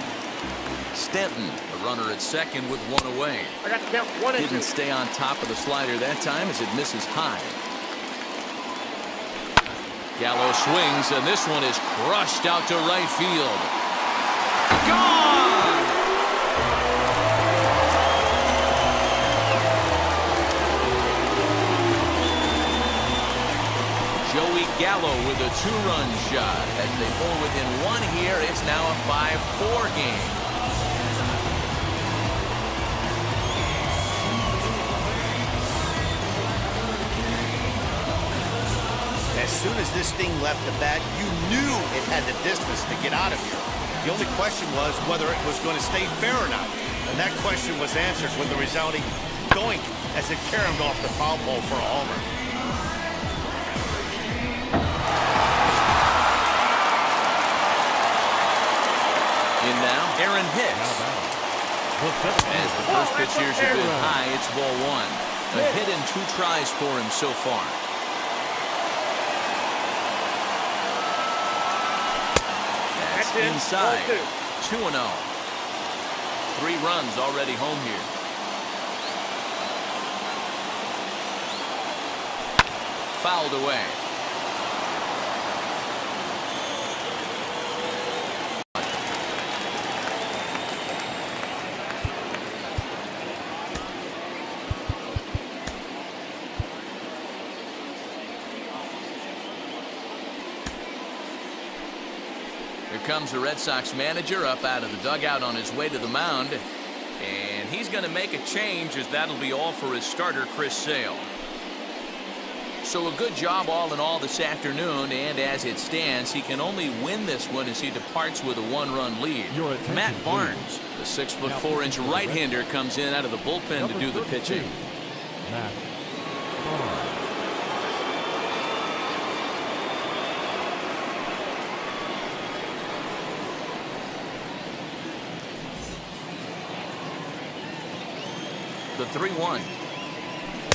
Stanton, a runner at second with one away. I got to count 1 and 2. Didn't stay on top of the slider that time as it misses high. Gallo swings, and this one is crushed out to right field. Gone! Joey Gallo with a 2-run shot. As they pull within 1 here, it's now a 5-4 game. As soon as this thing left the bat, you knew it had the distance to get out of here. The only question was whether it was going to stay fair or not. And that question was answered with the resounding doink as it caromed off the foul pole for a homer. In now, Aaron Hicks. As the first pitch here's a bit high, it's ball 1. A hit and 2 tries for him so far. Inside, 2-0. 3 runs already home here. Fouled away. Here comes the Red Sox manager up out of the dugout on his way to the mound. And he's going to make a change, as that'll be all for his starter, Chris Sale. So a good job all in all this afternoon, and as it stands, he can only win this one as he departs with a 1-run lead. Matt Barnes, the 6'4" right-hander, comes in out of the bullpen to do the pitching. Matt Barnes. The 3-1.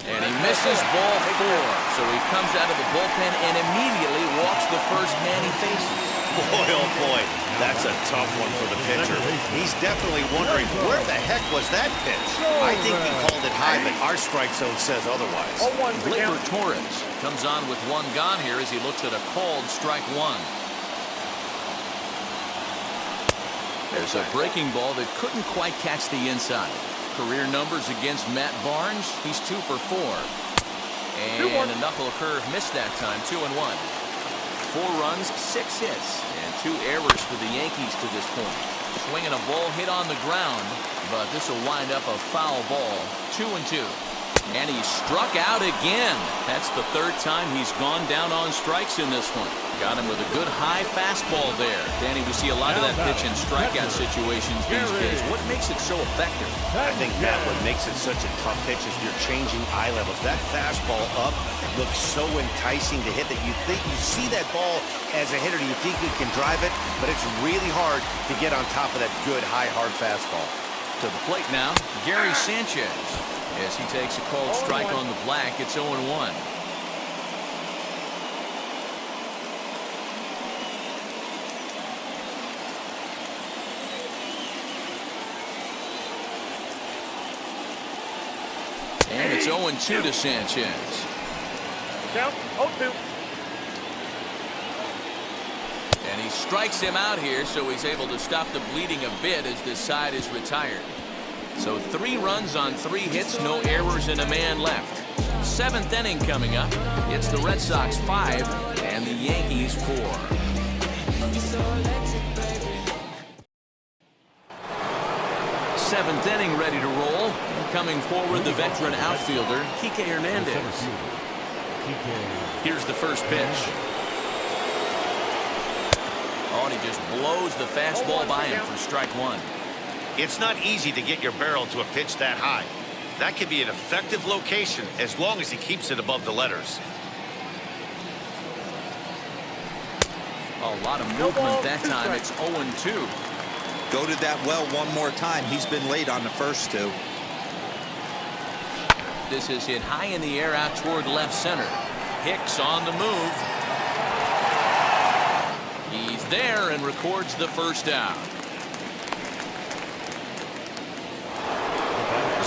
And he misses ball 4. So he comes out of the bullpen and immediately walks the first man he faces. Boy, oh boy, that's a tough one for the pitcher. He's definitely wondering, where the heck was that pitch? I think he called it high, but our strike zone says otherwise. Gleyber Torres comes on with 1 gone here as he looks at a called strike 1. There's a breaking ball that couldn't quite catch the inside. Career numbers against Matt Barnes, he's 2 for 4. And a knuckle curve missed that time, 2-1. 4 runs, 6 hits, and 2 errors for the Yankees to this point. Swinging a ball hit on the ground, but this will wind up a foul ball, 2-2. And he struck out again. That's the 3rd time he's gone down on strikes in this one. Got him with a good high fastball there. Danny, we see a lot of that pitch in strikeout situations these days. What makes it so effective? I think that what makes it such a tough pitch is you're changing eye levels. That fastball up looks so enticing to hit that you think you see that ball as a hitter, you think you can drive it, but it's really hard to get on top of that good high hard fastball. To the plate now, Gary Sanchez. As he takes a called strike on the black, it's 0-1. And it's 0-2 to Sanchez. Count 0-2. And he strikes him out here, so he's able to stop the bleeding a bit as this side is retired. So 3 runs on 3 hits, no errors, and a man left. 7th inning coming up. It's the Red Sox 5 and the Yankees 4. 7th inning ready to roll. Coming forward, the veteran outfielder, Kike Hernandez. Here's the first pitch. Oh, and he just blows the fastball by him for strike 1. It's not easy to get your barrel to a pitch that high. That could be an effective location as long as he keeps it above the letters. A lot of movement that time. It's 0-2. Go to that well one more time. He's been late on the first 2. This is hit high in the air out toward left center. Hicks on the move. He's there and records the first out.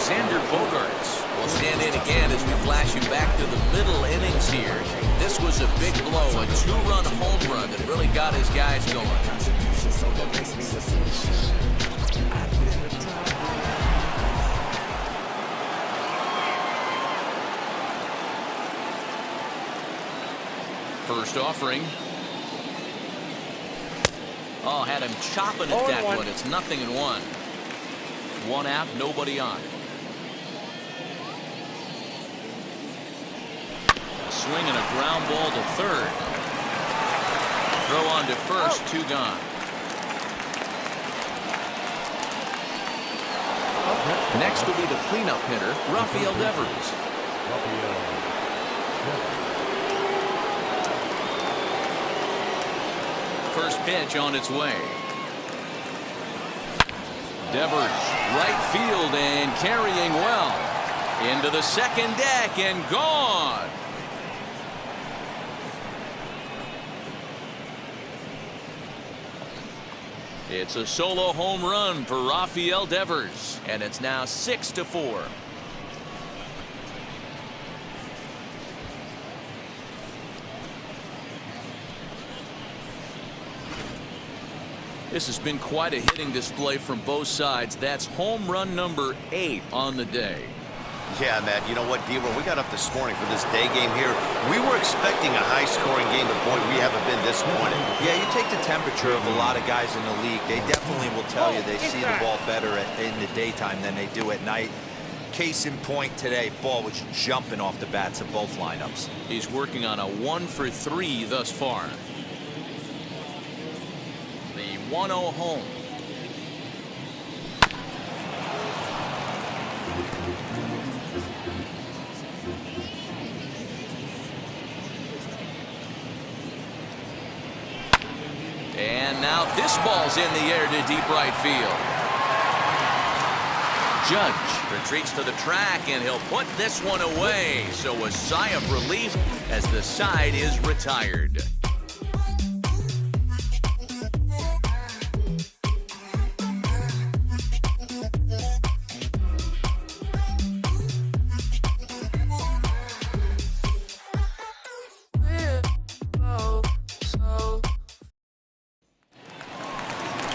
Xander Bogaerts will stand in again as we flash him back to the middle innings here. This was a big blow, a 2-run home run that really got his guys going. First offering. Oh, had him chopping at that one. It's 0-1. 1 out, nobody on. Swing and a ground ball to third. Throw on to first, 2 gone. Next will be the cleanup hitter, Rafael Devers. First pitch on its way. Devers, right field and carrying well. Into the second deck and gone. It's a solo home run for Rafael Devers, and it's now 6-4. This has been quite a hitting display from both sides. That's home run number 8 on the day. Yeah, Matt, you know what, D, when we got up this morning for this day game here, we were expecting a high-scoring game, but boy, we haven't been disappointed. Yeah, you take the temperature of a lot of guys in the league. They definitely will tell you they see the ball better in the daytime than they do at night. Case in point today, ball was jumping off the bats of both lineups. He's working on a 1-for-3 thus far. The 1-0 home. And now this ball's in the air to deep right field. Judge retreats to the track, and he'll put this one away. So a sigh of relief as the side is retired.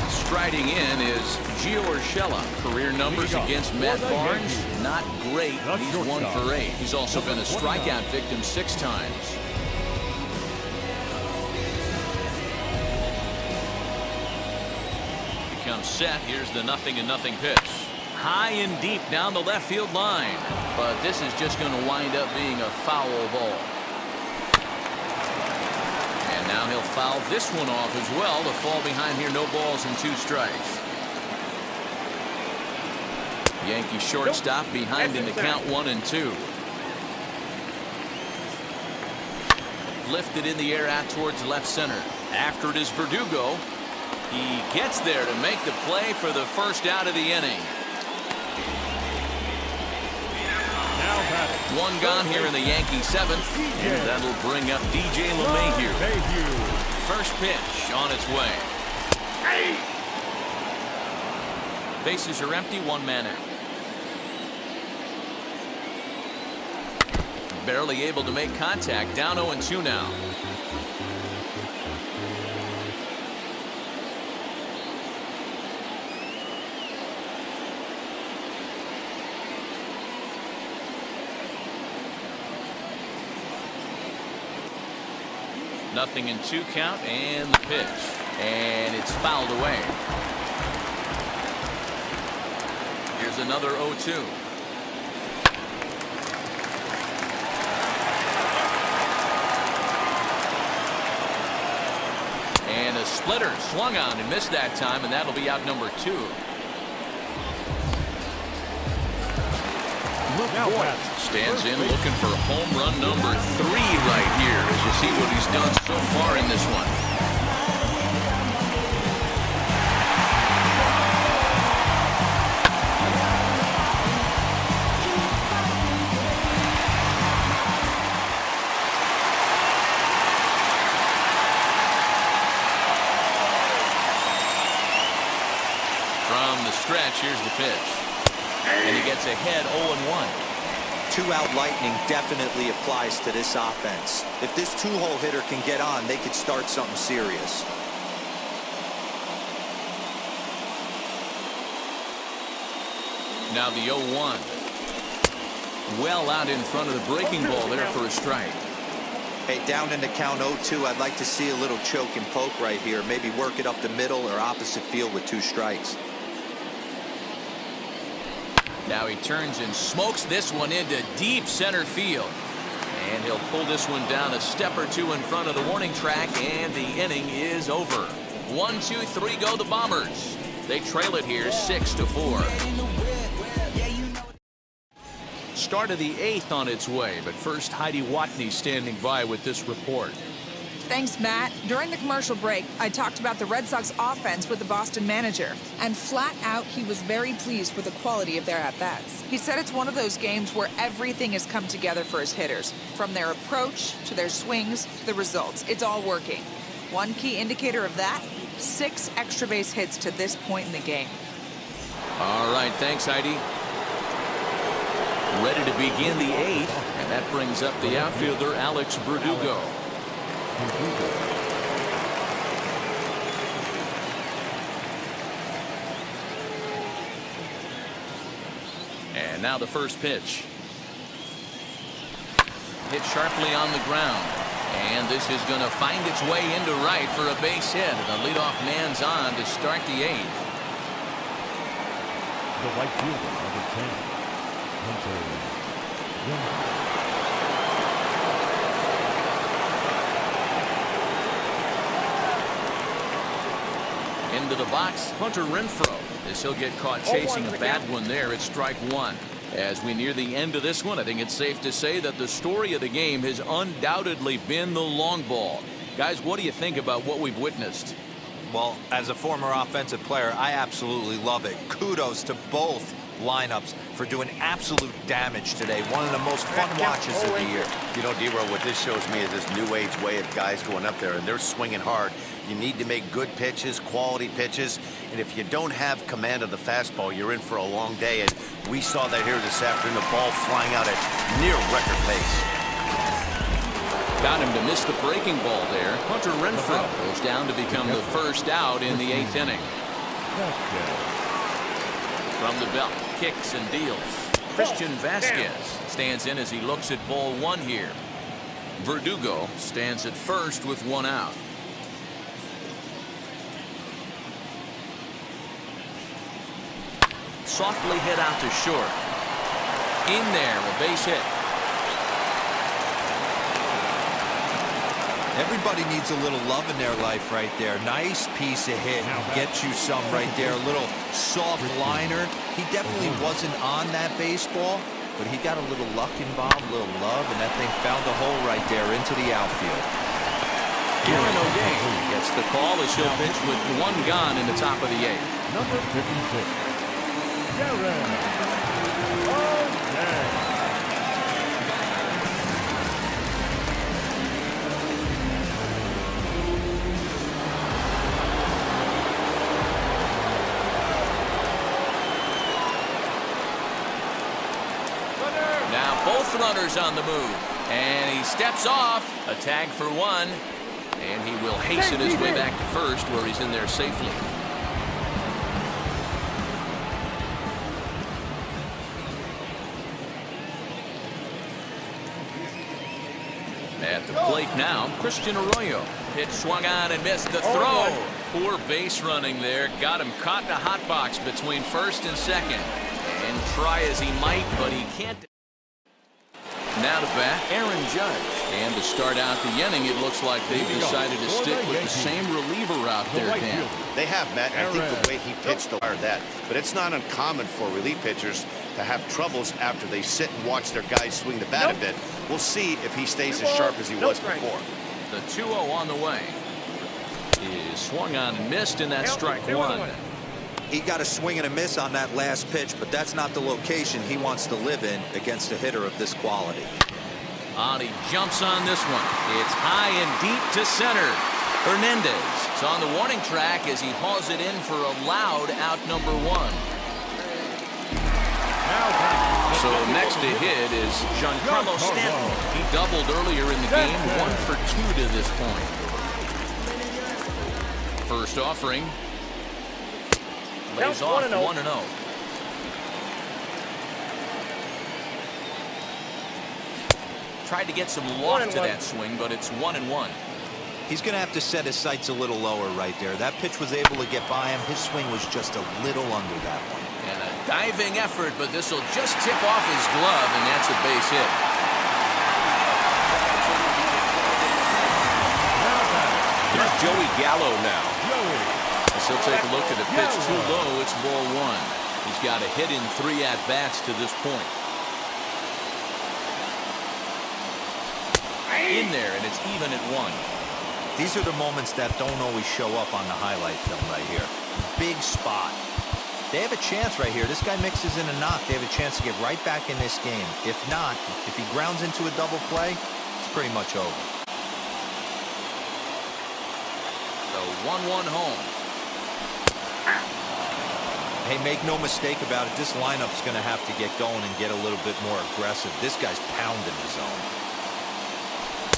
Striding in is career numbers against Matt Barnes, not great. He's 1 for 8. He's also been a strikeout victim 6 times. Becomes set. Here's the 0-0 pitch. High and deep down the left field line. But this is just going to wind up being a foul ball. And now he'll foul this one off as well to fall behind here. No balls and 2 strikes. Yankee shortstop behind in the count 1-2. Lifted in the air out towards left center. After it is Verdugo. He gets there to make the play for the first out of the inning. One gone here in the Yankee 7th. And that'll bring up DJ LeMahieu. First pitch on its way. Bases are empty, 1 man out. Barely able to make contact. Down 0-2 now. Nothing in 2 count, and the pitch. And it's fouled away. Here's another 0-2. And a splitter swung on and missed that time, and that'll be out number 2. Stands in looking for home run number 3 right here as you see what he's done so far in this one. From the stretch, here's the pitch. And he gets ahead 0-1. 2-out lightning definitely applies to this offense. If this 2-hole hitter can get on, they could start something serious. Now the 0-1. Well out in front of the breaking ball there for a strike. Hey, down in the count 0-2, I'd like to see a little choke and poke right here. Maybe work it up the middle or opposite field with 2 strikes. Now he turns and smokes this one into deep center field. And he'll pull this one down a step or 2 in front of the warning track, and the inning is over. 1, 2, 3 go the Bombers. They trail it here 6-4. Start of the 8th on its way, but first Heidi Watney standing by with this report. Thanks, Matt. During the commercial break, I talked about the Red Sox offense with the Boston manager, and flat out, he was very pleased with the quality of their at-bats. He said it's one of those games where everything has come together for his hitters, from their approach to their swings to the results. It's all working. One key indicator of that, 6 extra base hits to this point in the game. All right, thanks, Heidi. Ready to begin the 8th, and that brings up the outfielder, Alex Verdugo. And now the first pitch. Hit sharply on the ground. And this is going to find its way into right for a base hit. And the leadoff man's on to start the 8th. The right fielder, number 10. Into the box, Hunter Renfroe, as he'll get caught chasing a bad one there at strike one. As we near the end of this one, I think it's safe to say that the story of the game has undoubtedly been the long ball. Guys, what do you think about what we've witnessed? Well, as a former offensive player, I absolutely love it. Kudos to both lineups for doing absolute damage today. One of the most fun watches of the year. You know, D-Row, what this shows me is this new age way of guys going up there, and they're swinging hard. You need to make good pitches, quality pitches, and if you don't have command of the fastball, you're in for a long day, and we saw that here this afternoon, the ball flying out at near record pace. Got him to miss the breaking ball there. Hunter Renfroe goes down to become the first out in the 8th inning. From the belt, kicks and deals. Christian Vasquez stands in as he looks at ball one here. Verdugo stands at first with one out. Softly hit out to short. In there, a base hit. Everybody needs a little love in their life right there. Nice piece of hit. Get you some right there. A little soft liner. He definitely wasn't on that baseball, but he got a little luck involved, a little love, and that thing found a hole right there into the outfield. Aaron O'Day gets the call as he'll pitch with one gone in the top of the 8th. Number 56. Now both runners on the move, and he steps off. A tag for one, and he will hasten his way back to first, where he's in there safely. At the plate now, Christian Arroyo. Pitch swung on and missed the throw. Poor base running there. Got him caught in a hot box between first and second. And try as he might, but he can't. Now to bat, Aaron Judge. And to start out the inning, it looks like they've decided to stick with the same reliever out there, Dan. They have, Matt. I think the way he pitched that. But it's not uncommon for relief pitchers to have troubles after they sit and watch their guys swing the bat a bit. We'll see if he stays as sharp as he was before. The 2-0 on the way. Is swung on and missed, and that's strike one. He got a swing and a miss on that last pitch, but that's not the location he wants to live in against a hitter of this quality. He jumps on this one. It's high and deep to center. Hernandez is on the warning track as he hauls it in for a loud out number one. So next to hit is Giancarlo Stanton. He doubled earlier in the game, 1 for 2 to this point. First offering. Lays off 1-0. Tried to get some loft to that swing, but it's 1-1. He's going to have to set his sights a little lower right there. That pitch was able to get by him. His swing was just a little under that one. And a diving effort, but this will just tip off his glove, and that's a base hit. Here's Joey Gallo now. As he'll take a look at the pitch too low, it's ball one. He's got a hit in 3 at-bats to this point. In there, and it's even at 1. These are the moments that don't always show up on the highlight film right here. Big spot. They have a chance right here. This guy mixes in a knock. They have a chance to get right back in this game. If not, if he grounds into a double play, it's pretty much over. The 1-1 home. Hey, make no mistake about it. This lineup's going to have to get going and get a little bit more aggressive. This guy's pounding the zone.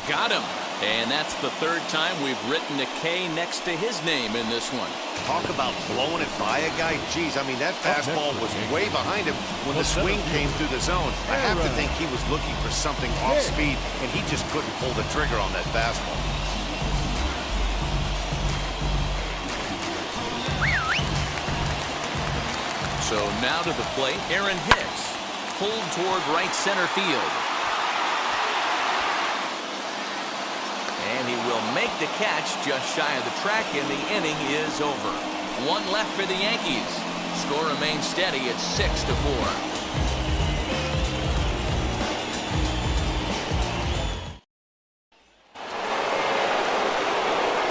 Got him. And that's the 3rd time we've written a K next to his name in this one. Talk about blowing it by a guy. Geez, I mean, that fastball was way behind him when the swing came through the zone. I have to think he was looking for something off speed, and he just couldn't pull the trigger on that fastball. So now to the plate, Aaron Hicks. pulled toward right center field. And he will make the catch just shy of the track, and the inning is over. One left for the Yankees. Score remains steady at 6-4.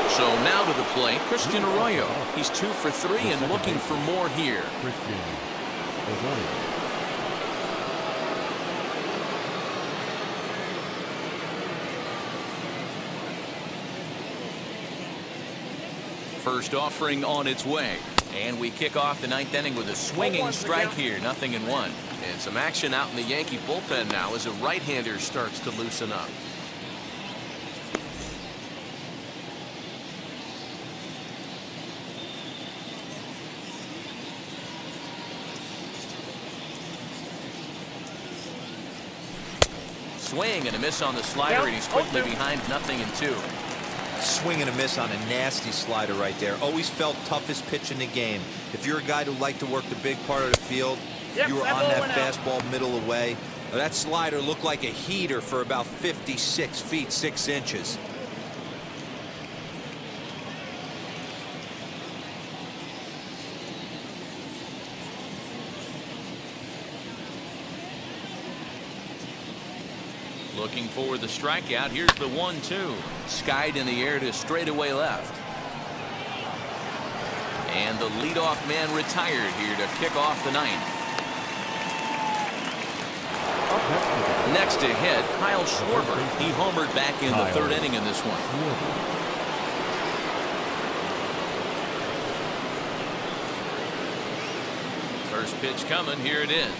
So now to the plate, Christian Arroyo. He's 2 for 3 and looking for more here. First offering on its way. And we kick off the 9th inning with a swinging strike here. 0-1. And some action out in the Yankee bullpen now as a right-hander starts to loosen up. Swing and a miss on the slider, and he's quickly behind 0-2. Swing and a miss on a nasty slider right there. Always felt toughest pitch in the game. If you're a guy who liked to work the big part of the field, you were on that fastball middle away. That slider looked like a heater for about 56 feet 6 inches. Looking for the strikeout. Here's the 1-2. Skied in the air to straightaway left. And the leadoff man retired here to kick off the 9th. Next to hit, Kyle Schwarber. He homered back in the 3rd inning in this one. First pitch coming. Here it is.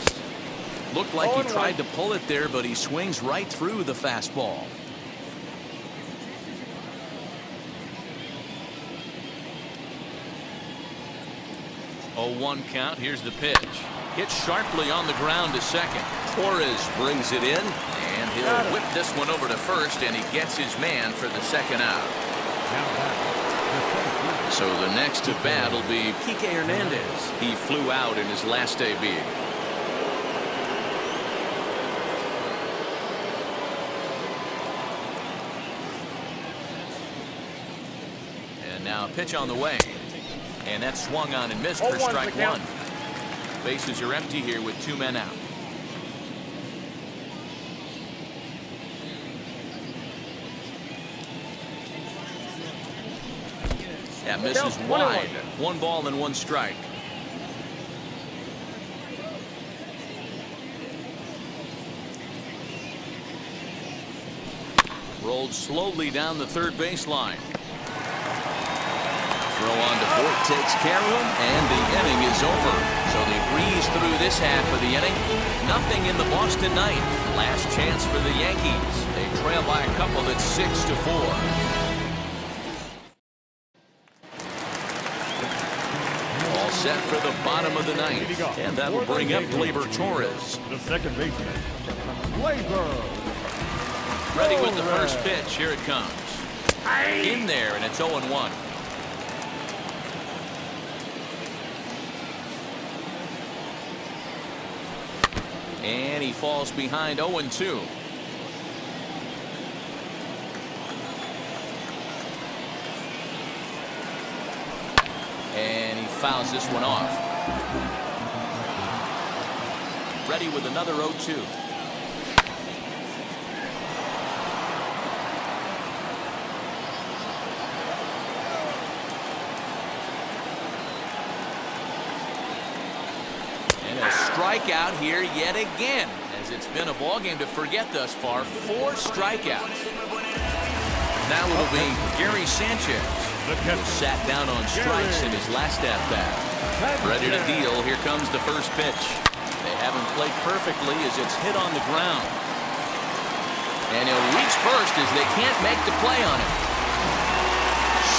Looked like he tried to pull it there, but he swings right through the fastball. 0-1 count. Here's the pitch. Hit sharply on the ground to second. Torres brings it in, and he'll whip this one over to first, and he gets his man for the second out. So the next to bat will be Kike Hernandez. He flew out in his last debut. And now a pitch on the way. And that swung on and missed for strike one. Bases are empty here with 2 men out. That misses wide. 1 ball and 1 strike. Rolled slowly down the third baseline. Throw on to Fort, takes care of him, and the inning is over. So they breeze through this half of the inning. Nothing in the Boston 9th. Last chance for the Yankees. They trail by a couple at 6-4. Set for the bottom of the 9th, and that will bring up Gleyber Torres. The second baseman, Gleyber. Ready with the first pitch. Here it comes. In there, and it's 0-1. And he falls behind 0-2. And he fouls this one off. Ready with another 0-2. And a strikeout here yet again, as it's been a ball game to forget thus far. 4 strikeouts. Now it'll be Gary Sanchez, who sat down on strikes in his last at-bat. Ready to deal. Here comes the first pitch. They haven't played perfectly as it's hit on the ground. And he'll reach first as they can't make the play on it.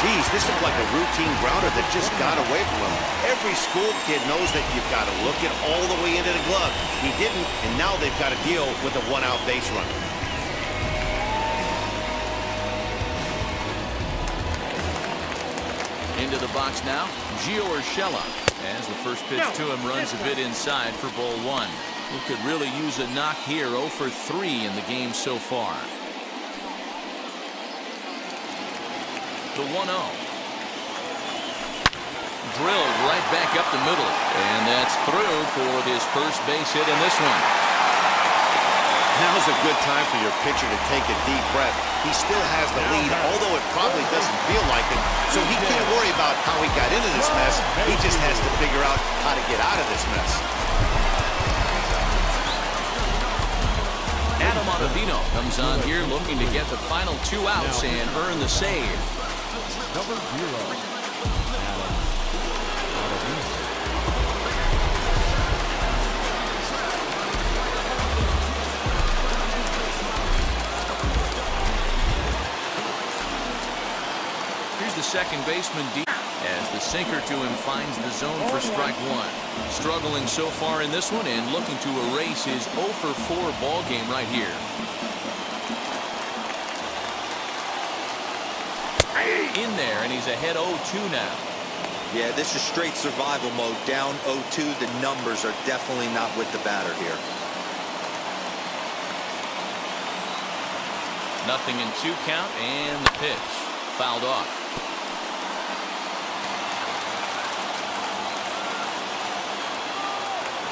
Jeez, this looked like a routine grounder that just got away from him. Every school kid knows that you've got to look it all the way into the glove. He didn't, and now they've got to deal with a 1-out base runner. Into the box now, Gio Urshela, as the first pitch to him runs a bit inside for ball 1. He could really use a knock here. 0 for 3 in the game so far. The 1-0. Drilled right back up the middle. And that's through for his first base hit in this one. Now's a good time for your pitcher to take a deep breath. He still has the lead, although it probably doesn't feel like it. So he can't worry about how he got into this mess. He just has to figure out how to get out of this mess. Adam Ottavino comes on here looking to get the final 2 outs and earn the save. Number 0. Here's the second baseman deep as the sinker to him finds the zone for strike 1. Struggling so far in this one and looking to erase his 0 for 4 ball game right here. In there, and he's ahead 0-2 now. Yeah, this is straight survival mode. Down 0-2. The numbers are definitely not with the batter here. Nothing in 2 count, and the pitch fouled off.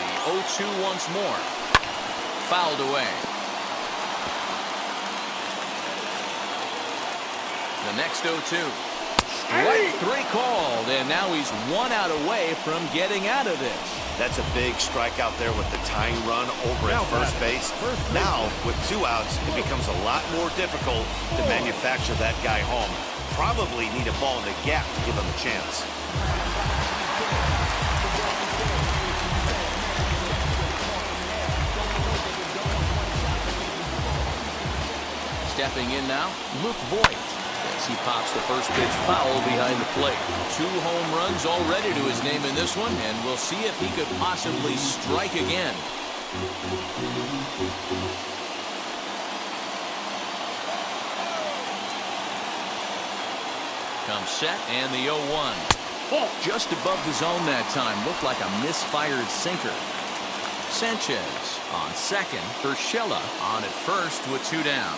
The 0-2 once more. Fouled away. The next 0-2. Strike 3 called, and now he's 1 out away from getting out of this. That's a big strikeout there with the tying run over at first base. Now, with 2 outs, it becomes a lot more difficult to manufacture that guy home. Probably need a ball in the gap to give him a chance. Stepping in now, Luke Voigt. As he pops the first pitch foul behind the plate. 2 home runs already to his name in this one, and we'll see if he could possibly strike again. Comes set, and the 0-1. Just above the zone that time. Looked like a misfired sinker. Sanchez on second. Urshela on at first with 2 down.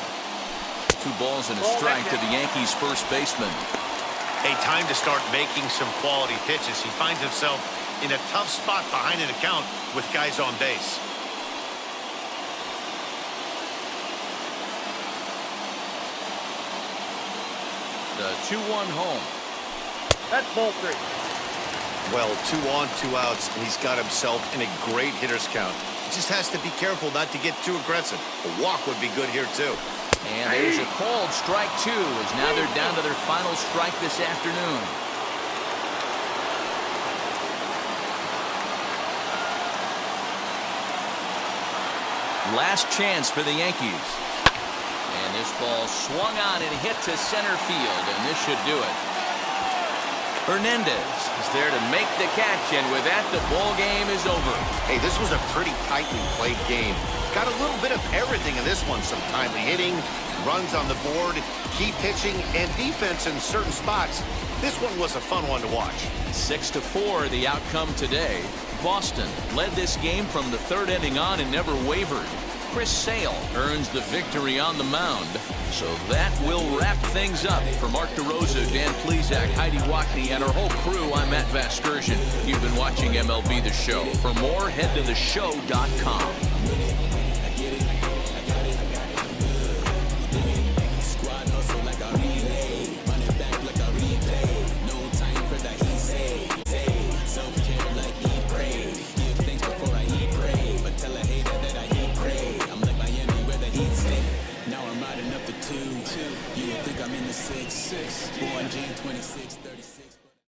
2 balls and a strike to the Yankees first baseman. A time to start making some quality pitches. He finds himself in a tough spot behind an account with guys on base. The 2-1 home. That's ball 3. Well, 2 on, 2 outs, and he's got himself in a great hitter's count. He just has to be careful not to get too aggressive. A walk would be good here, too. And there's a called strike 2 as now they're down to their final strike this afternoon. Last chance for the Yankees. And this ball swung on and hit to center field, and this should do it. Hernandez is there to make the catch, and with that, the ball game is over. Hey, this was a pretty tightly played game. Got a little bit of everything in this one. Some timely hitting, runs on the board, key pitching, and defense in certain spots. This one was a fun one to watch. 6-4 the outcome today. Boston led this game from the 3rd inning on and never wavered. Chris Sale earns the victory on the mound. So that will wrap things up. For Mark DeRosa, Dan Plesac, Heidi Wackney, and our whole crew, I'm Matt Vasgersian. You've been watching MLB The Show. For more, head to theshow.com.